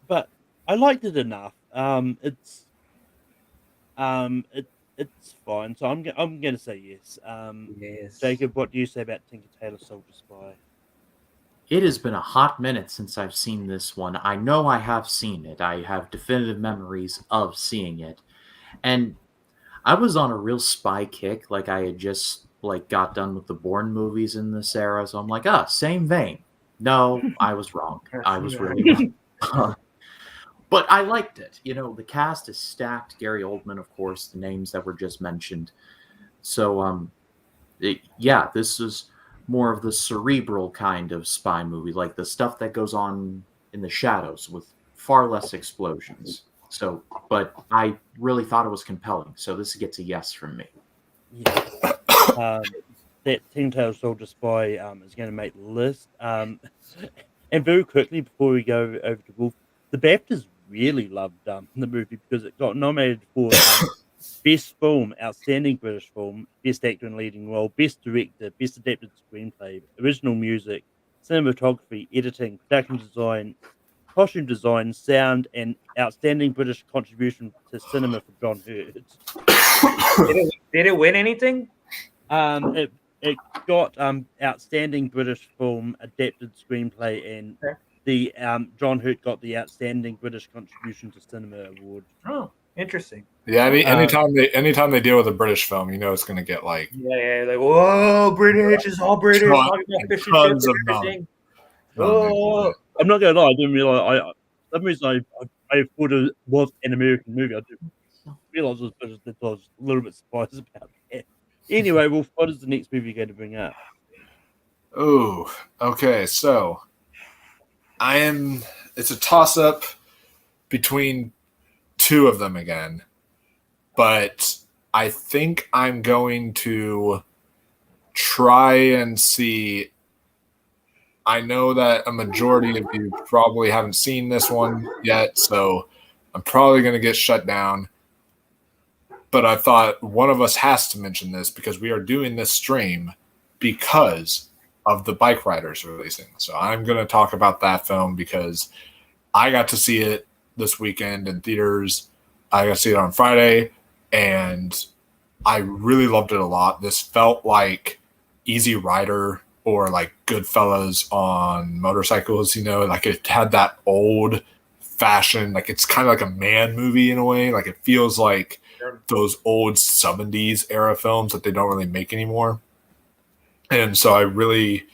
but I liked it enough. It's fine. So I'm gonna say yes. Yes. Jacob, what do you say about Tinker Tailor Soldier Spy? It has been a hot minute since I've seen this one. I know I have seen it. I have definitive memories of seeing it. And I was on a real spy kick. Like I had just got done with the Bourne movies in this era. So I'm like, same vein. No, I was wrong. I was really wrong. But I liked it. You know, the cast is stacked. Gary Oldman, of course, the names that were just mentioned. So, this is more of the cerebral kind of spy movie, like the stuff that goes on in the shadows with far less explosions. So, but I really thought it was compelling. So this gets a yes from me. Yeah. That Tinker Tailor Soldier Spy is going to make the list. And very quickly before we go over to Wolf, the BAFTAs really loved the movie because it got nominated for Best Film, Outstanding British Film, Best Actor in Leading Role, Best Director, Best Adapted Screenplay, Original Music, Cinematography, Editing, Production Design, Costume Design, Sound, and Outstanding British Contribution to Cinema for John Hurt. Did it win anything? It got Outstanding British Film, Adapted Screenplay, and the John Hurt got the Outstanding British Contribution to Cinema Award. Oh, interesting. Yeah, anytime they deal with a British film, you know it's going to get like whoa, British is all British. Tons of everything. Oh, I'm not gonna lie, I didn't realize. For some reason I thought it was an American movie. I didn't realize it was British. I was a little bit surprised about that. Anyway, Wolf, what is the next movie you're going to bring up? Oh, okay. So it's a toss-up between two of them again, but I think I'm going to try and see. I know that a majority of you probably haven't seen this one yet, so I'm probably going to get shut down. But I thought one of us has to mention this because we are doing this stream because of the Bike Riders releasing. So I'm going to talk about that film because I got to see it this weekend in theaters. I got to see it on Friday, and I really loved it a lot. This felt like Easy Rider or like Goodfellas on motorcycles, like it had that old fashioned, like it's kind of like a man movie in a way. Like it feels like those old 70s era films that they don't really make anymore. And so I really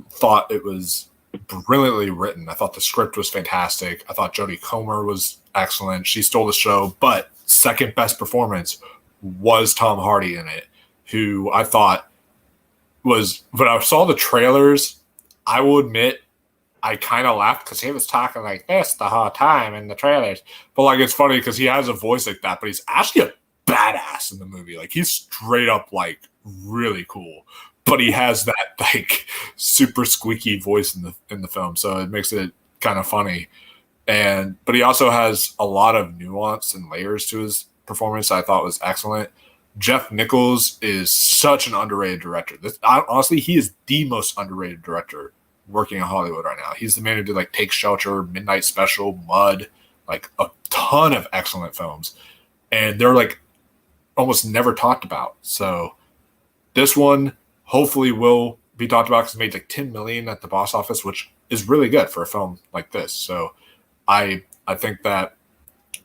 thought it was brilliantly written. I thought the script was fantastic. I thought Jodie Comer was excellent. She stole the show, but second best performance was Tom Hardy in it, who I thought was, when I saw the trailers, I will admit I kind of laughed because he was talking like this the whole time in the trailers. But like, it's funny because he has a voice like that, but he's actually a badass in the movie. Like he's straight up like really cool, but he has that like super squeaky voice in the film, so it makes it kind of funny. But he also has a lot of nuance and layers to his performance I thought was excellent. Jeff Nichols is such an underrated director. Honestly, he is the most underrated director working in Hollywood right now. He's the man who did like Take Shelter, Midnight Special, Mud, like a ton of excellent films. And they're like almost never talked about. So this one hopefully will be talked about because it made like $10 million at the box office, which is really good for a film like this. So I think that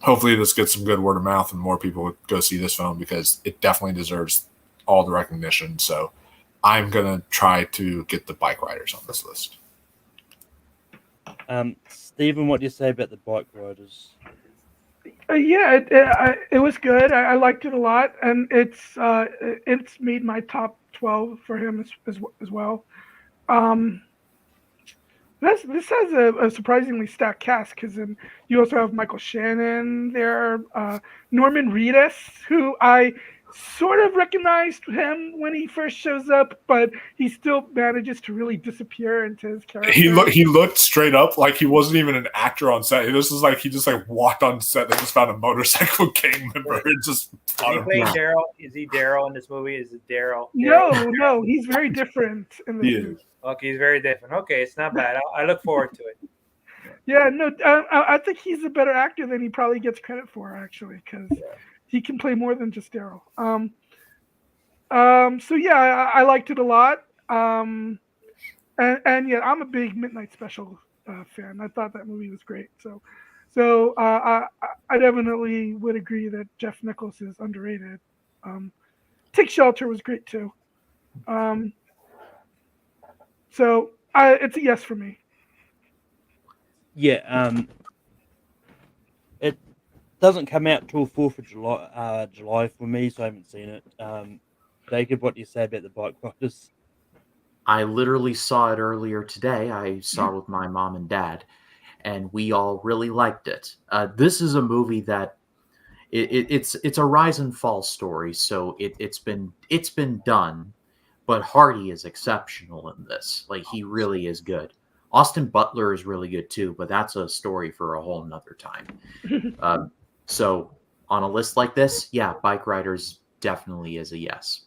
hopefully this gets some good word of mouth and more people would go see this film because it definitely deserves all the recognition. So I'm going to try to get the Bike Riders on this list. Stephen, what do you say about the Bike Riders? It was good. I liked it a lot, and it's made my top 12 for him as well. This has a surprisingly stacked cast because you also have Michael Shannon there, Norman Reedus, who I sort of recognized him when he first shows up, but he still manages to really disappear into his character. He looked straight up like he wasn't even an actor on set. This is like he just like walked on set. They just found a motorcycle gang member and just. Is he playing Daryl? Is he Daryl in this movie? Is it Daryl? No, he's very different in this movie. Okay, he's very different. Okay, it's not bad. I look forward to it. Yeah, no, I think he's a better actor than he probably gets credit for, actually, because he can play more than just Daryl. So yeah, I liked it a lot. And yeah, I'm a big Midnight Special fan. I thought that movie was great. So I definitely would agree that Jeff Nichols is underrated. Take Shelter was great too. So it's a yes for me. Yeah, it doesn't come out till 4th of July for me, so I haven't seen it. Jacob, what do you say about the Bike Riders? I literally saw it earlier today. I saw it with my mom and dad, and we all really liked it. This is a movie that it's a rise and fall story, so it's been done, but Hardy is exceptional in this. Like he really is good. Austin Butler is really good too, but that's a story for a whole nother time. So on a list like this, yeah, Bike Riders definitely is a yes.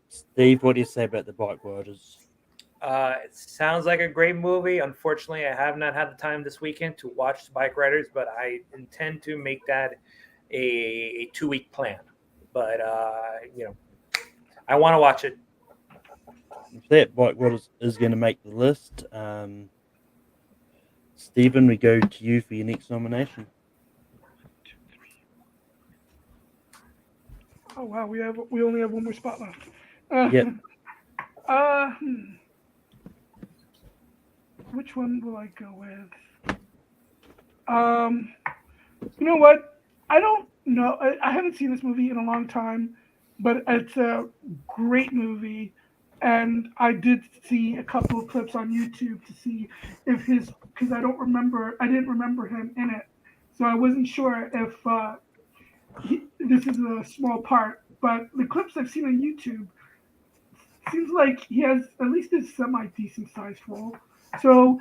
Steve, what do you say about the Bike Riders? It sounds like a great movie. Unfortunately, I have not had the time this weekend to watch the Bike Riders, but I intend to make that a 2-week plan. But I want to watch it. If that Bike Riders is going to make the list, Stephen, we go to you for your next nomination. Oh wow, we only have one more spot left. Yep. Which one will I go with? You know what? I don't know. I haven't seen this movie in a long time, but it's a great movie. And I did see a couple of clips on YouTube to see if because I didn't remember him in it. So I wasn't sure if this is a small part, but the clips I've seen on YouTube seems like he has at least a semi-decent sized role. So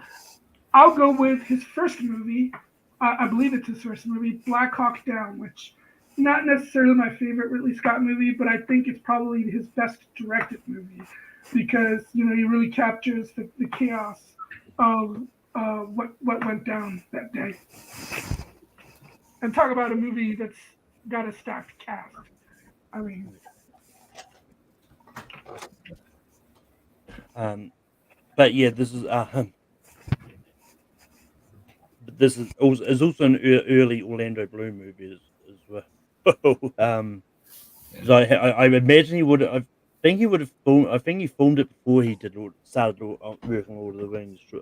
I'll go with his first movie. I believe it's his first movie, Black Hawk Down, which not necessarily my favorite Ridley Scott movie, but I think it's probably his best directed movie because he really captures the chaos of what went down that day. And talk about a movie that's got a stacked cast. I mean, But yeah, this is also an early Orlando Bloom movie as well. So I imagine he would. I think he would have filmed. I think he filmed it before he started working on Lord of the Rings. yeah,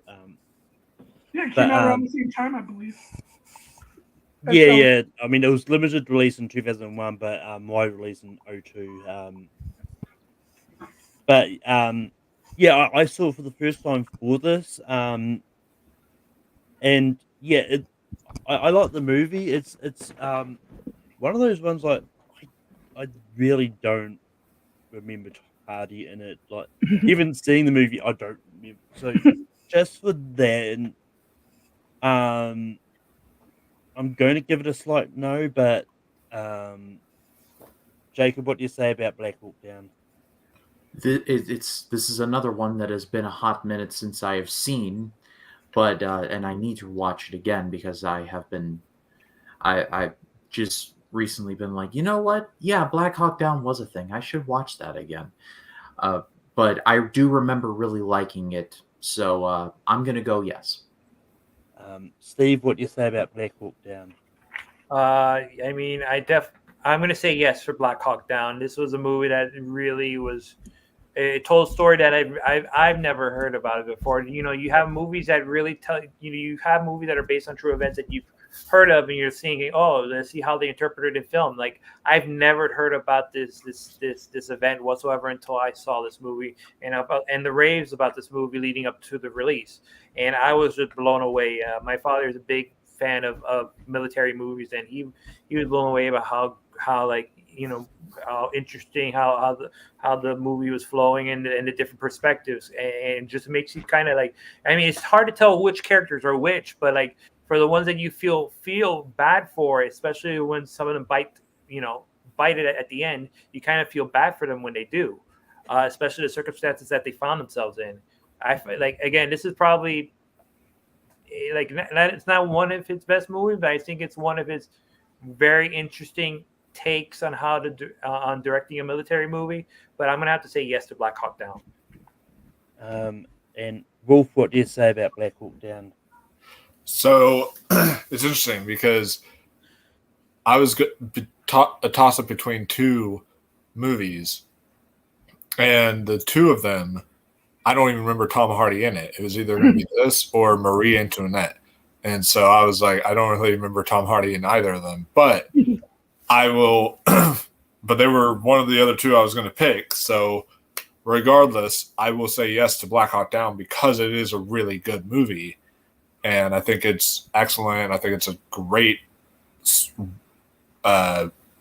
it came But out around the same time, I believe. yeah, yeah. I mean, it was limited release in 2001, but wide release in '02. But yeah, I saw it for the first time for this. And yeah, I like the movie. It's one of those ones like I really don't remember Tom Hardy in it. Like even seeing the movie, I don't remember. So just for that, and, um, I'm going to give it a slight no. But um, Jacob, what do you say about Black Hawk Down? This is another one that has been a hot minute since I have seen, but and I need to watch it again because I just recently been like, you know what? Yeah, Black Hawk Down was a thing. I should watch that again. Uh, but I do remember really liking it, so I'm gonna go yes. Steve, what do you say about Black Hawk Down? I mean, I'm gonna say yes for Black Hawk Down. This was a movie that really was. It told a story that I've never heard about it before. You know, you have movies that really tell you have movies that are based on true events that you've heard of, and you're seeing, oh, let's see how they interpreted it in film. Like I've never heard about this event whatsoever until I saw this movie and the raves about this movie leading up to the release, and I was just blown away. My father is a big fan of military movies, and he was blown away about how like how interesting how the movie was flowing and the different perspectives, and just makes you kind of like, I mean, it's hard to tell which characters are which, but like for the ones that you feel bad for, especially when some of them bite it at the end, you kind of feel bad for them when they do, especially the circumstances that they found themselves in. I feel like, again, this is probably like it's not one of his best movies, but I think it's one of his very interesting takes on how to do on directing a military movie. But I'm gonna have to say yes to Black Hawk Down. And Wolf, what do you say about Black Hawk Down? So it's interesting because I was a toss up between two movies, and the two of them, I don't even remember Tom Hardy in it. It was either going to be this or Marie Antoinette. And so I was like, I don't really remember Tom Hardy in either of them, but I will, but they were one of the other two I was going to pick. So regardless, I will say yes to Black Hawk Down because it is a really good movie. And I think it's excellent. I think it's a great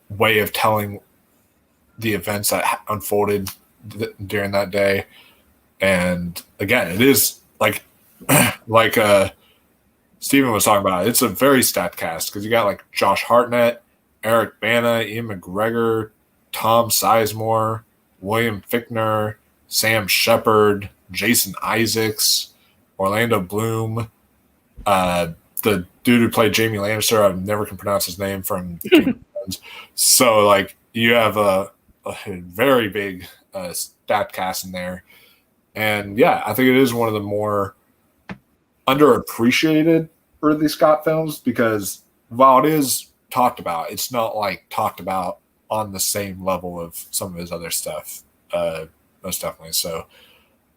way of telling the events that unfolded during that day. And again, it is like Steven was talking about, it's a very stacked cast because you got like Josh Hartnett, Eric Bana, Ian McGregor, Tom Sizemore, William Fichtner, Sam Shepard, Jason Isaacs, Orlando Bloom, the dude who played Jamie Lannister. I never can pronounce his name from Game of Thrones. So like you have a very big stat cast in there. And yeah, I think it is one of the more underappreciated Ridley Scott films because while it is talked about, it's not like talked about on the same level of some of his other stuff. Most definitely. So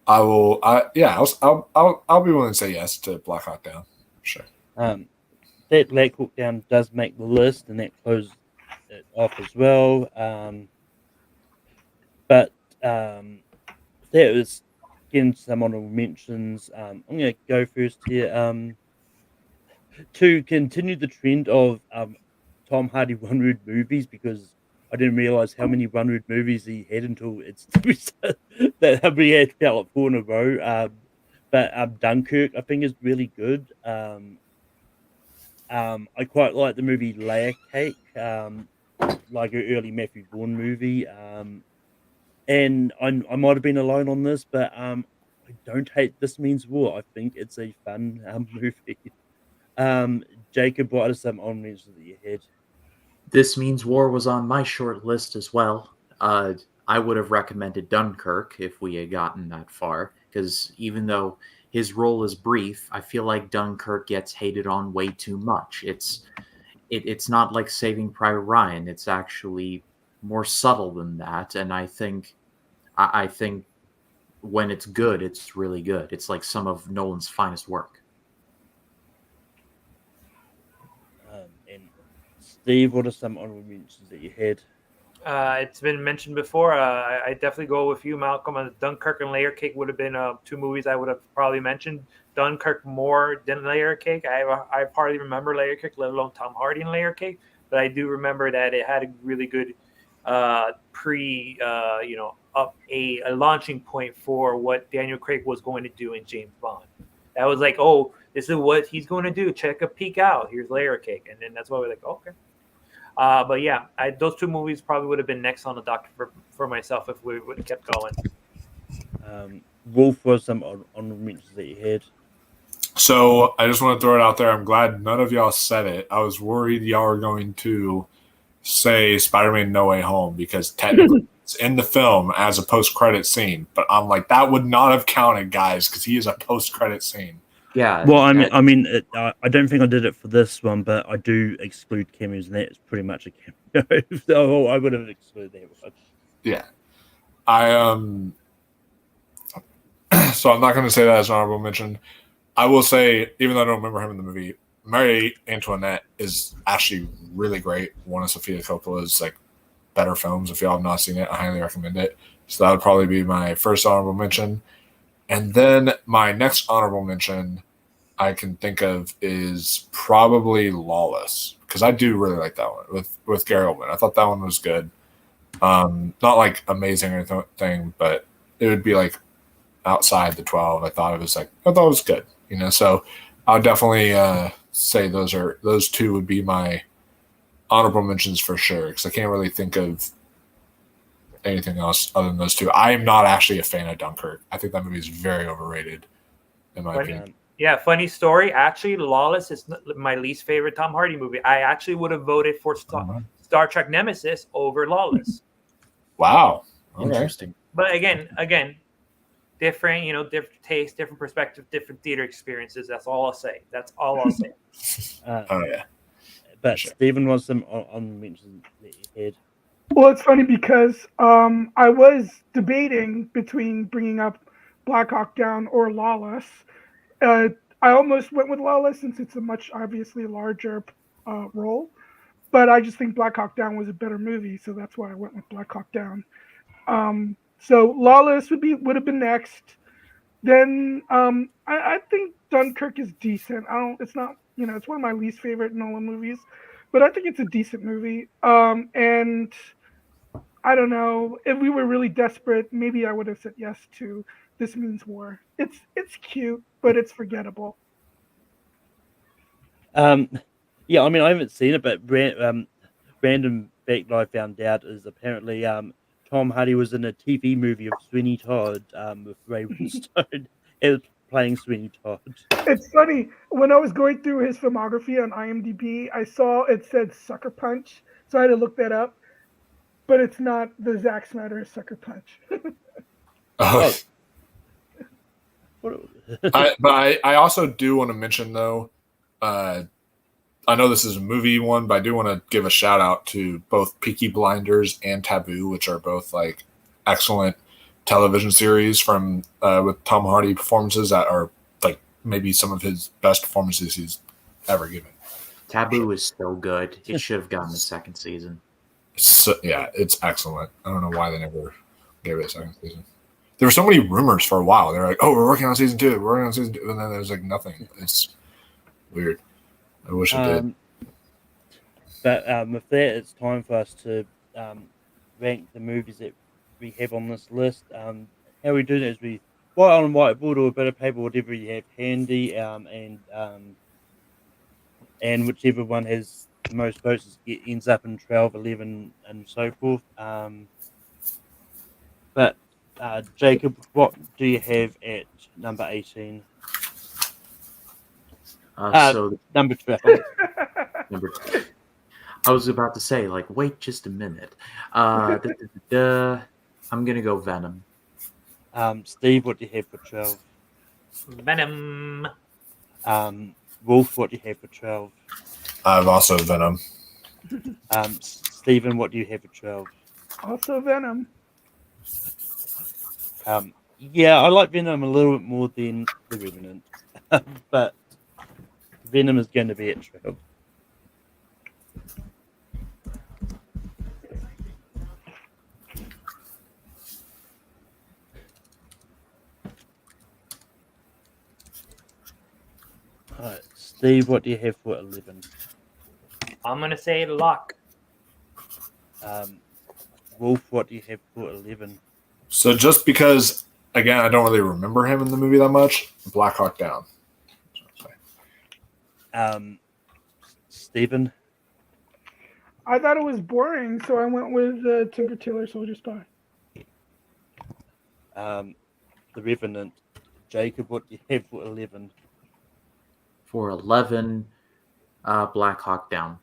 I'll be willing to say yes to Black Hawk Down. Sure. That Black Hawk Down does make the list, and that closes it off as well. But that was getting some honorable mentions. I'm going to go first here. To continue the trend of Tom Hardy one-word movies, because I didn't realize how many one-word movies he had until it's that we had about 4 in a row. But Dunkirk, I think, is really good. I quite like the movie Layer Cake, like an early Matthew Vaughn movie. And I might have been alone on this, but I don't hate This Means War. I think it's a fun movie. Jacob, what are some honorable mentions that you had? This Means War was on my short list as well. I would have recommended Dunkirk if we had gotten that far, because even though his role is brief, I feel like Dunkirk gets hated on way too much. It's not like Saving Private Ryan. It's actually more subtle than that, and I think when it's good, it's really good. It's like some of Nolan's finest work. And Steve, what are some honorable mentions that you had? It's been mentioned before. I definitely go with you, Malcolm. Dunkirk and Layer Cake would have been two movies I would have probably mentioned. Dunkirk more than Layer Cake. I hardly remember Layer Cake, let alone Tom Hardy in Layer Cake. But I do remember that it had a really good a launching point for what Daniel Craig was going to do in James Bond. That was like, oh, this is what he's going to do. Check a peek out. Here's Layer Cake, and then that's why we're like, okay. But yeah, those two movies probably would have been next on the docket for myself if we would have kept going. Wolf, was some honorable mentions that you had? So I just want to throw it out there. I'm glad none of y'all said it. I was worried y'all were going to say Spider-Man No Way Home because technically it's in the film as a post-credit scene. But I'm like, that would not have counted, guys, because he is a post-credit scene. Yeah. Well, I don't think I did it for this one, but I do exclude cameos, and that's pretty much a cameo. So I would have excluded that one. Yeah. So I'm not going to say that as an honorable mention. I will say, even though I don't remember him in the movie, Marie Antoinette is actually really great. One of Sofia Coppola's better films. If y'all have not seen it, I highly recommend it. So that would probably be my first honorable mention. And then my next honorable mention I can think of is probably Lawless, because I do really like that one with Gary Oldman. I thought that one was good. Not amazing or anything, but it would be outside the 12. I thought it was good. So I'll definitely say those two would be my honorable mentions for sure, because I can't really think of anything else other than those two. I am not actually a fan of Dunkirk. I think that movie is very overrated, in my opinion. Yeah, funny story. Actually, Lawless is my least favorite Tom Hardy movie. I actually would have voted for Star Trek Nemesis over Lawless. Wow. Okay. Interesting. But again, different, different taste, different perspective, different theater experiences. That's all I'll say. Oh, yeah. But Sure. Stephen wants some on mentions that you had. Well, it's funny because I was debating between bringing up Black Hawk Down or Lawless. I almost went with Lawless since it's a much obviously larger role, but I just think Black Hawk Down was a better movie, so that's why I went with Black Hawk Down. So Lawless would have been next. Then I think Dunkirk is decent. It's not, it's one of my least favorite Nolan movies, but I think it's a decent movie. And I don't know, if we were really desperate, maybe I would have said yes to This Means War. It's cute, but it's forgettable. Yeah, I haven't seen it, but random fact I found out is apparently Tom Hardy was in a TV movie of Sweeney Todd with Ray Winstone playing Sweeney Todd. It's funny, when I was going through his filmography on IMDb, I saw it said Sucker Punch, so I had to look that up. But it's not the Zack Snyder Sucker Punch. Oh. I also do want to mention, though, I know this is a movie one, but I do want to give a shout out to both Peaky Blinders and Taboo, which are both excellent television series from with Tom Hardy performances that are maybe some of his best performances he's ever given. Taboo is so good. It should have gotten a second season. So, yeah, it's excellent. I don't know why they never gave it a second season. There were so many rumors for a while. They're like, "Oh, we're working on season 2. We're working on season 2," and then there's nothing. It's weird. I wish it did. But with that, it's time for us to rank the movies that we have on this list. How we do that is we write on a whiteboard or a bit of paper, whatever you have handy, and whichever one has the most votes ends up in 12, 11, and so forth. But Jacob, what do you have at number 18? So number 12. number 2. I was about to say, like, wait just a minute. I'm gonna go Venom. Steve, what do you have for 12? Venom. Wolf, what do you have for 12? I've also Venom. Stephen, what do you have for 12? Also Venom. Yeah, I like Venom a little bit more than the Revenant, but Venom is going to be at 12. Alright, Steve, what do you have for 11? I'm gonna say Lock. Wolf, what do you have for 11? So just because, again, I don't really remember him in the movie that much, Black Hawk Down. Stephen? I thought it was boring, so I went with Tinker Tailor Soldier Spy. The Revenant. Jacob, what do you have for 11? For 11, Black Hawk Down.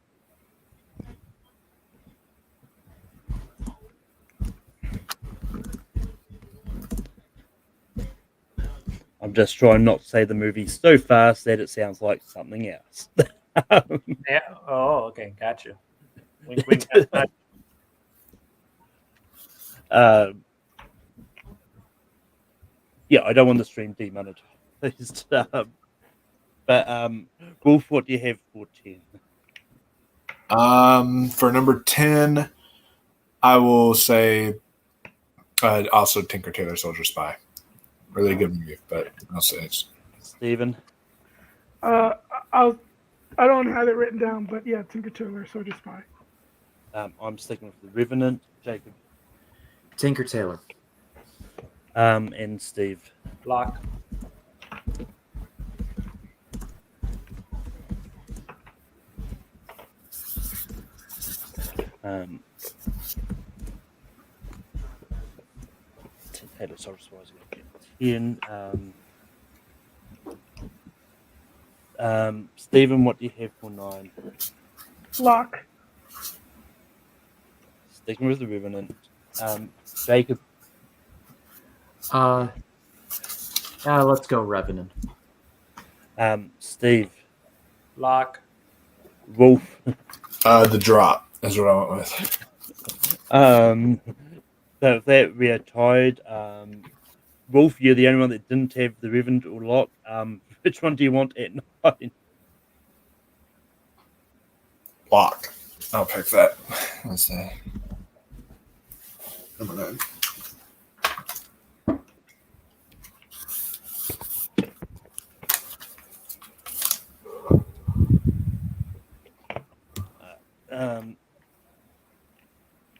I'm just trying not to say the movie so fast that it sounds like something else. Yeah. Oh, okay, gotcha. Wink, wink. Yeah, I don't want the stream demonetized. But Wolf, what do you have for 10? For number 10, I will say also Tinker Tailor Soldier Spy. Really good movie, but I'll say it's Stephen? I don't have it written down, but yeah, Tinker Tailor Soldier Spy. I'm sticking with the Revenant. Jacob? Tinker Tailor. And Steve? Lock. Taylor Soldier Spy is going to get 10. Stephen, what do you have for 9? Lock. Sticking with the Revenant. Jacob? Let's go Revenant. Steve? Lock. Wolf? The Drop is what I went with. So if that we are tied, Wolf, you're the only one that didn't have the Revenant or Lock. Which one do you want at 9? Lock. I'll pick that. Let's see. Number 9.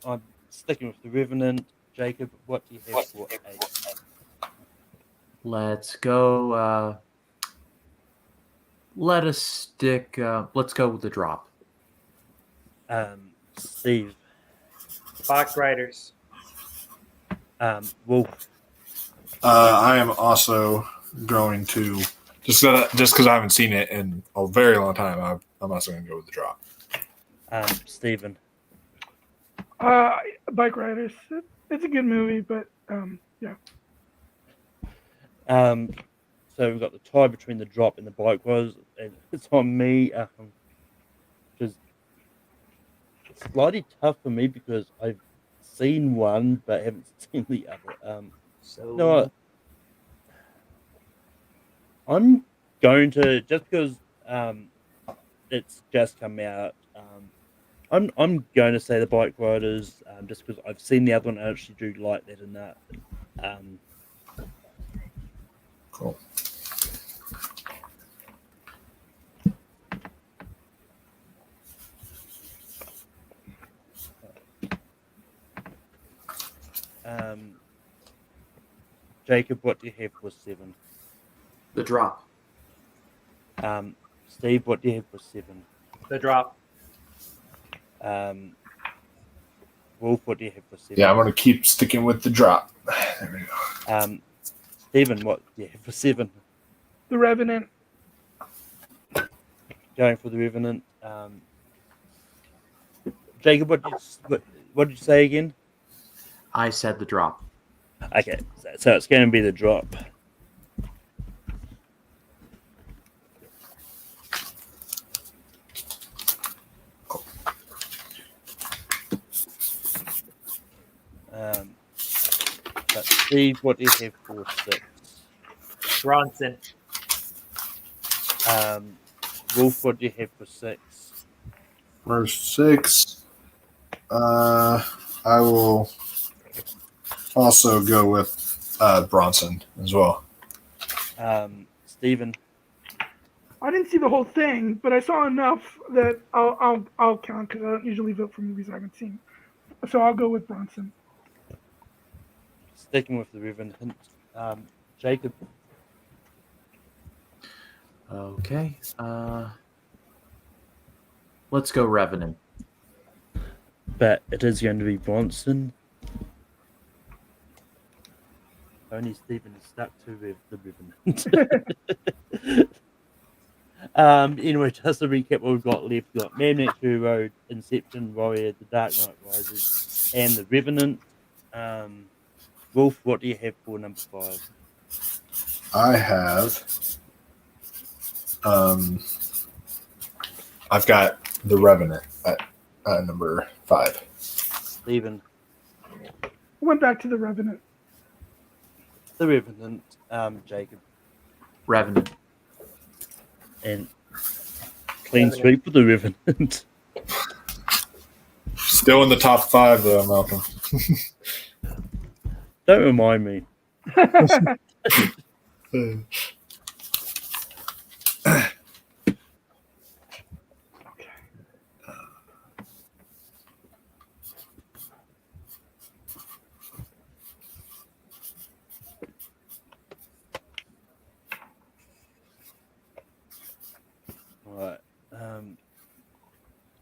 I'm sticking with the Revenant. Jacob, what do you have for 8? Let's go. Let's go with the Drop. Steve? Fox Riders. Wolf? I am also going to just because I haven't seen it in a very long time. I'm also going to go with the Drop. Stephen? Bike Riders. It's a good movie, but yeah. So we've got the tie between the Drop and the Bike Riders, and it's on me. Which is slightly tough for me because I've seen one but haven't seen the other. No, I'm going to, just because it's just come out. I'm going to say the Bike Riders, just because I've seen the other one. I actually do like that in that. Cool. Jacob, what do you have for 7? The Drop. Steve, what do you have for 7? The Drop. Wolf, what do you have for 7? Yeah, I'm going to keep sticking with the Drop. There we go. Stephen, what do you have for 7? The Revenant. Going for the Revenant. Jacob, what did you say again? I said the drop. Okay, so it's going to be the drop. But Steve, what do you have for 6? Bronson. Wolf, what do you have for 6? For 6, I will also go with Bronson as well. Stephen. I didn't see the whole thing, but I saw enough that I'll count because I don't usually vote for movies I haven't seen. So I'll go with Bronson. Sticking with the Reverend. Jacob. Okay. Let's go Revenant. But it is going to be Bronson. Only Stephen is stuck to the Revenant. Anyway, just to recap what we've got left, we've got Mad Max Fury Road, Inception, Warrior, The Dark Knight Rises, and The Revenant. Wolf, what do you have for number 5? I have I've got The Revenant at number 5. Stephen. Went back to The Revenant. The Revenant. Jacob. Revenant. And clean sweep for The Revenant. Still in the top 5 though, Malcolm. Don't remind me. Alright.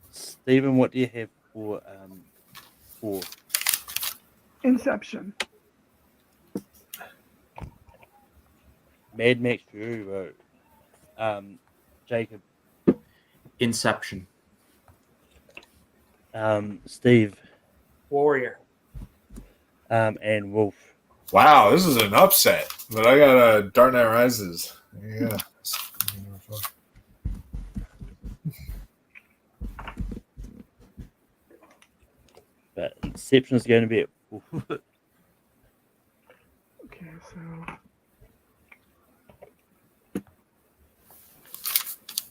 Stephen, what do you have for 4? Inception. Mad Max Fury Road. Jacob. Inception. Steve. Warrior. And Wolf. Wow, this is an upset. But I got Dark Knight Rises. Yeah. But Inception is going to be at 4. Okay, so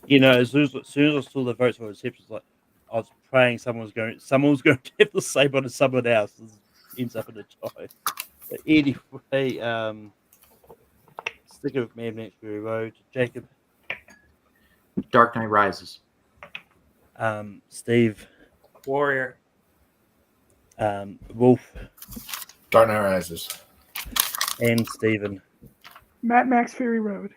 You know, as soon as I saw the votes for Inception, like I was praying someone was going to have the same one as someone else. This ends up in a tie. But anyway, sticking with Mad Max Fury Road, Jacob. Dark Knight Rises. Steve. Warrior. Wolf. Dark Knight Rises. And Stephen. Mad Max Fury Road.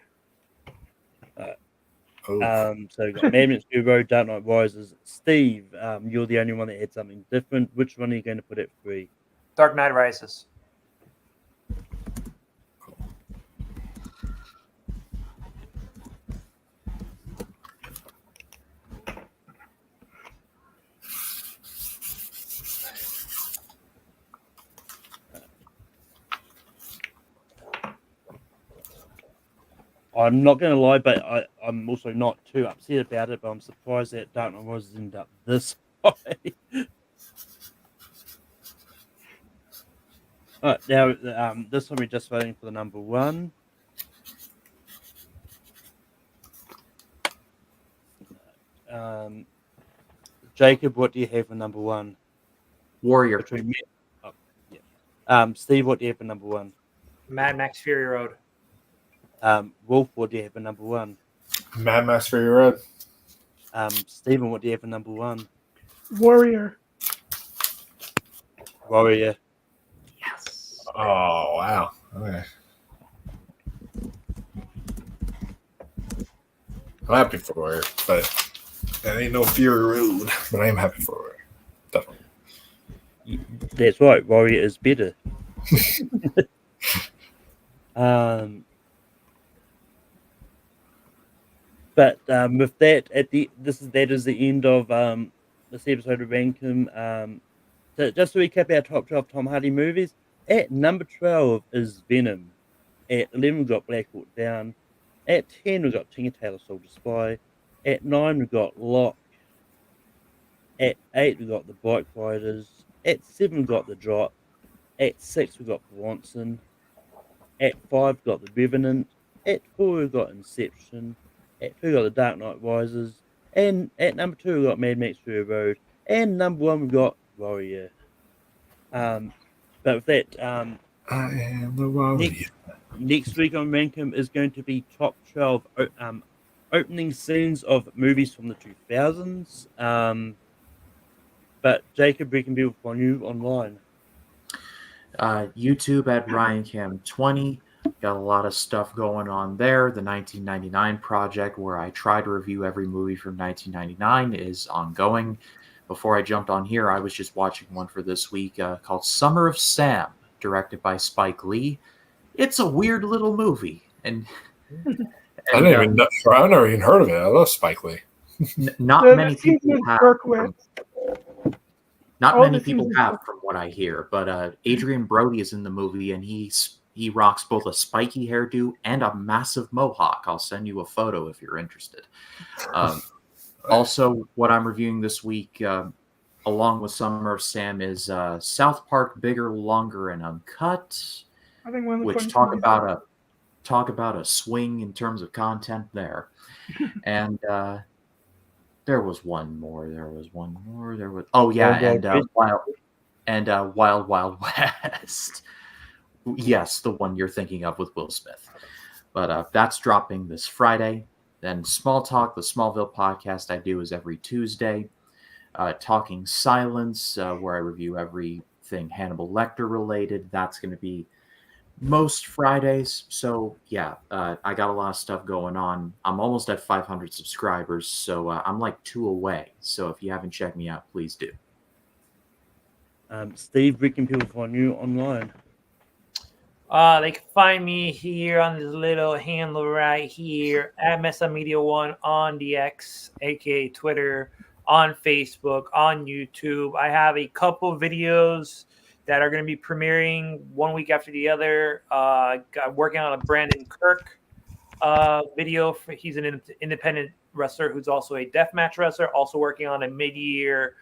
So we've got Mad Max Fury Road, Dark Knight Rises. Steve, you're the only one that had something different. Which one are you going to put at 3? Dark Knight Rises. I'm not going to lie, but I'm also not too upset about it, but I'm surprised that Dark Knight Rises ended up this high. Alright, now this one we're just voting for the number 1. Jacob, what do you have for number 1? Warrior. Steve, what do you have for number 1? Mad Max Fury Road. Wolf, what do you have for number 1? Mad Max Fury Road. Stephen, what do you have for number 1? Warrior. Warrior. Yes. Oh, wow. Okay. I'm happy for her, but that ain't no Fury Road. But I am happy for her. Definitely. That's right, Warrior is better. But with that, that is the end of this episode of Rankum. So just to recap our top 12 Tom Hardy movies, at number 12 is Venom. At 11, we've got Black Hawk Down. At 10, we've got Tinker Tailor Soldier Spy. At 9, we've got Lock. At 8, we've got The Bike Riders. At 7, we've got The Drop. At 6, we've got Bronson. At 5, we've got The Revenant. At 4, we've got Inception. At 2, we've got The Dark Knight Rises. And at number 2, we've got Mad Max Fury Road. And number 1, we've got Warrior. But with that, I am the Warrior. next week on Rankum is going to be top 12 opening scenes of movies from the 2000s. But Jacob, we can be on you online. YouTube at RyanCam20. Got a lot of stuff going on there. The 1999 project, where I try to review every movie from 1999, is ongoing. Before I jumped on here, I was just watching one for this week called Summer of Sam, directed by Spike Lee. It's a weird little movie, and I've never even heard of it. I love Spike Lee. Not many people have. Not many people have, from what I hear. But Adrian Brody is in the movie, and he rocks both a spiky hairdo and a massive mohawk. I'll send you a photo if you're interested. Also, what I'm reviewing this week, along with Summer of Sam, is South Park: Bigger, Longer, and Uncut, I think one of the which talk about a swing in terms of content there. And there was one more. Oh yeah, and Wild Wild West. Yes, the one you're thinking of with Will Smith. But that's dropping this Friday. Then Small Talk, the Smallville podcast I do, is every Tuesday. Talking Silence, where I review everything Hannibal Lecter related. That's going to be most Fridays. So yeah, I got a lot of stuff going on. I'm almost at 500 subscribers, so I'm like 2 away. So if you haven't checked me out, please do. Steve, where can people find you online? They can find me here on this little handle right here at Mesa Media One on the X, aka Twitter, on Facebook, on YouTube. I have a couple videos that are going to be premiering one week after the other. I'm working on a Brandon Kirk video. He's an independent wrestler who's also a deathmatch wrestler, also working on a mid-year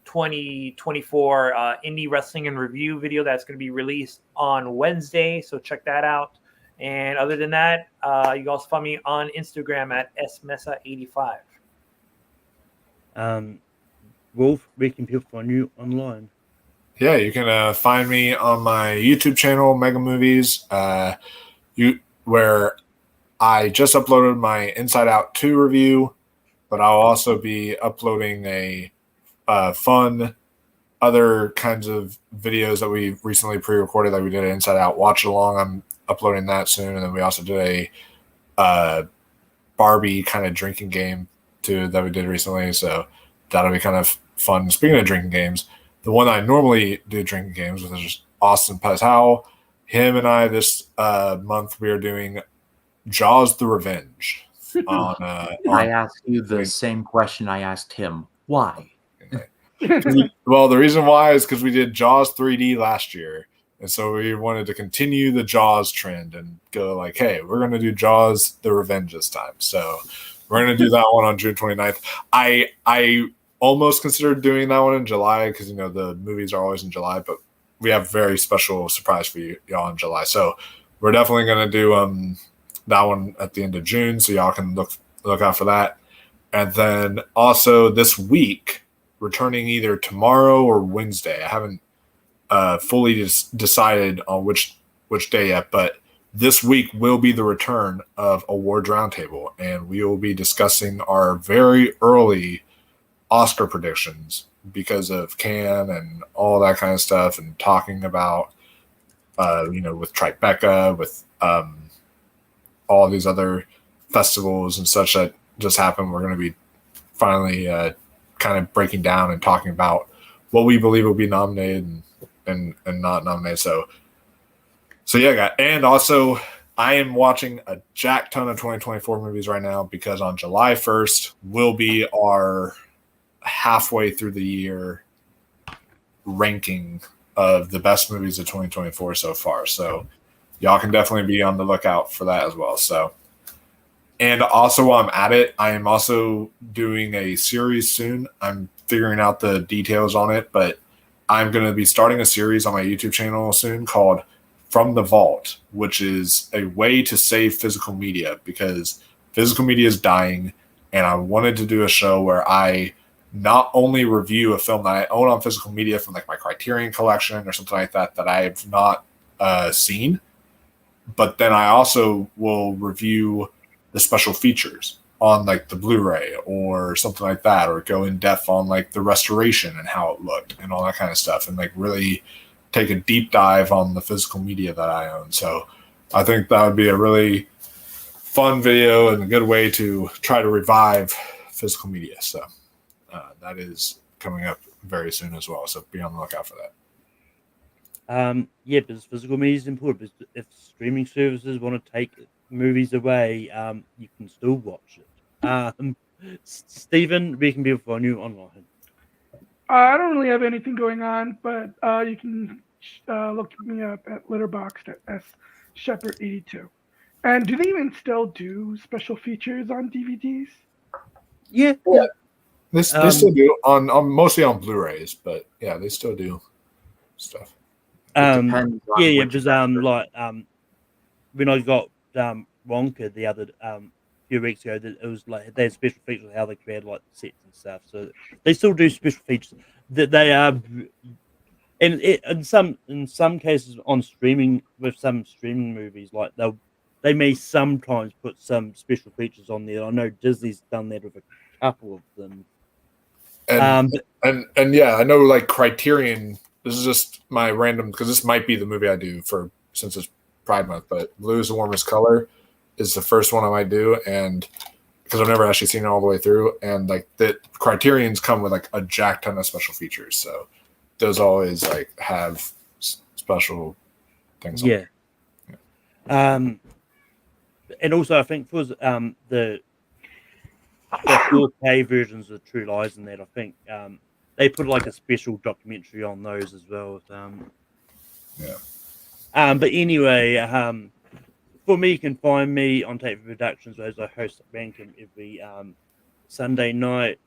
2024 indie wrestling and review video that's going to be released on Wednesday, so check that out. And other than that, you can also find me on Instagram at smesa85. Wolf, where can people find you online? Yeah, you can find me on my YouTube channel, Mega Movies, where I just uploaded my Inside Out 2 review, but I'll also be uploading a fun other kinds of videos that we recently pre-recorded, like we did an Inside Out watch along. I'm uploading that soon, and then we also did a Barbie kind of drinking game too that we did recently, so that'll be kind of fun. Speaking of drinking games, the one I normally do drinking games with is Austin Patel. Him and I this month we are doing Jaws: The Revenge. I asked you the same question I asked him. Why? Well, the reason why is because we did Jaws 3D last year, and so we wanted to continue the Jaws trend and go like, hey, we're going to do Jaws: The Revenge this time. So we're going to do that one on June 29th. I almost considered doing that one in July because, you know, the movies are always in July, but we have a very special surprise for y'all in July. So we're definitely going to do that one at the end of June, so y'all can look out for that. And then also this week, returning either tomorrow or Wednesday. I haven't fully decided on which day yet, but this week will be the return of Awards Roundtable, and we will be discussing our very early Oscar predictions because of Cannes and all that kind of stuff, and talking about, with Tribeca, with all these other festivals and such that just happened. We're going to be finally kind of breaking down and talking about what we believe will be nominated and not nominated. So yeah, guys. And also, I am watching a jack ton of 2024 movies right now because on July 1st will be our halfway through the year ranking of the best movies of 2024 so far. So y'all can definitely be on the lookout for that as well. So, and also while I'm at it, I am also doing a series soon. I'm figuring out the details on it, but I'm going to be starting a series on my YouTube channel soon called From the Vault, which is a way to save physical media because physical media is dying. And I wanted to do a show where I not only review a film that I own on physical media from like my Criterion collection or something like that I have not seen, but then I also will review the special features on like the Blu-ray or something like that, or go in depth on like the restoration and how it looked and all that kind of stuff, and like really take a deep dive on the physical media that I own. So I think that would be a really fun video and a good way to try to revive physical media. So that is coming up very soon as well. So be on the lookout for that. Yeah, because physical media is important. Because if streaming services want to take movies away, you can still watch it. Stephen, we can be find you online. I don't really have anything going on, but you can look me up at Letterboxd at sShepherd82. And do they even still do special features on DVDs? Yeah. They still do on mostly on Blu-rays, but yeah, they still do stuff. Depends on which because factor. when I got Wonka the other few weeks ago, that it was like they had special features of how they created like the sets and stuff. So they still do special features. That they are, and in some cases on streaming with some streaming movies, like they may sometimes put some special features on there. I know Disney's done that with a couple of them. And yeah, I know like Criterion. This is just my random because this might be the movie I do for since it's Pride Month. But Blue is the Warmest Color is the first one I might do, and because I've never actually seen it all the way through, and like the Criterions come with like a jack ton of special features, so those always like have special things. Yeah. And also I think for the 4K versions of True Lies in that, I think they put like a special documentary on those as well. But anyway, for me, you can find me on Tape Productions as I host Rankin every Sunday night.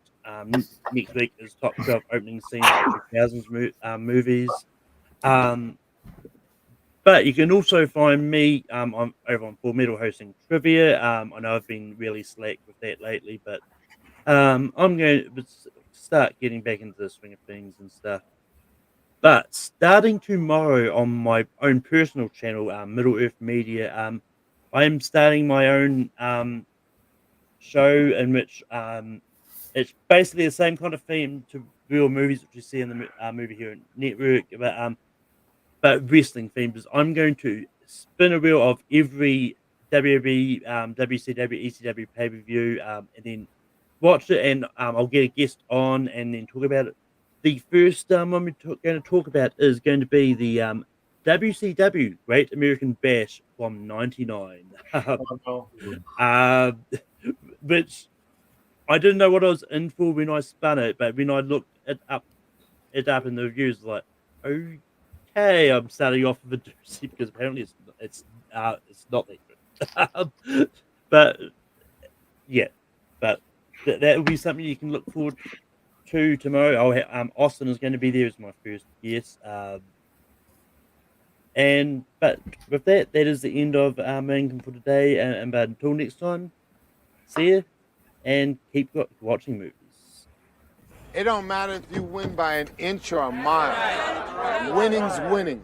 Next week is Top 12 Opening Scenes of 2000s movies. But you can also find me I'm over on Full Metal hosting trivia. I know I've been really slack with that lately, but I'm going to start getting back into the swing of things and stuff. But starting tomorrow on my own personal channel, Middle Earth Media, I am starting my own show in which it's basically the same kind of theme to real movies that you see in the movie hero network, but wrestling themes. I'm going to spin a wheel of every WWE, WCW, ECW pay-per-view, and then watch it, and I'll get a guest on and then talk about it. The first one we're going to talk about is going to be the WCW Great American Bash from '99, which I didn't know what I was in for when I spun it, but when I looked it up in the reviews, like, okay, I'm starting off with a doozy because apparently it's not that good. But yeah, but that will be something you can look forward to tomorrow. I'll have, Austin is going to be there as my first guest. But with that is the end of Mankin for today. And but until next time, see you and keep watching movies. It don't matter if you win by an inch or a mile. Winning's winning.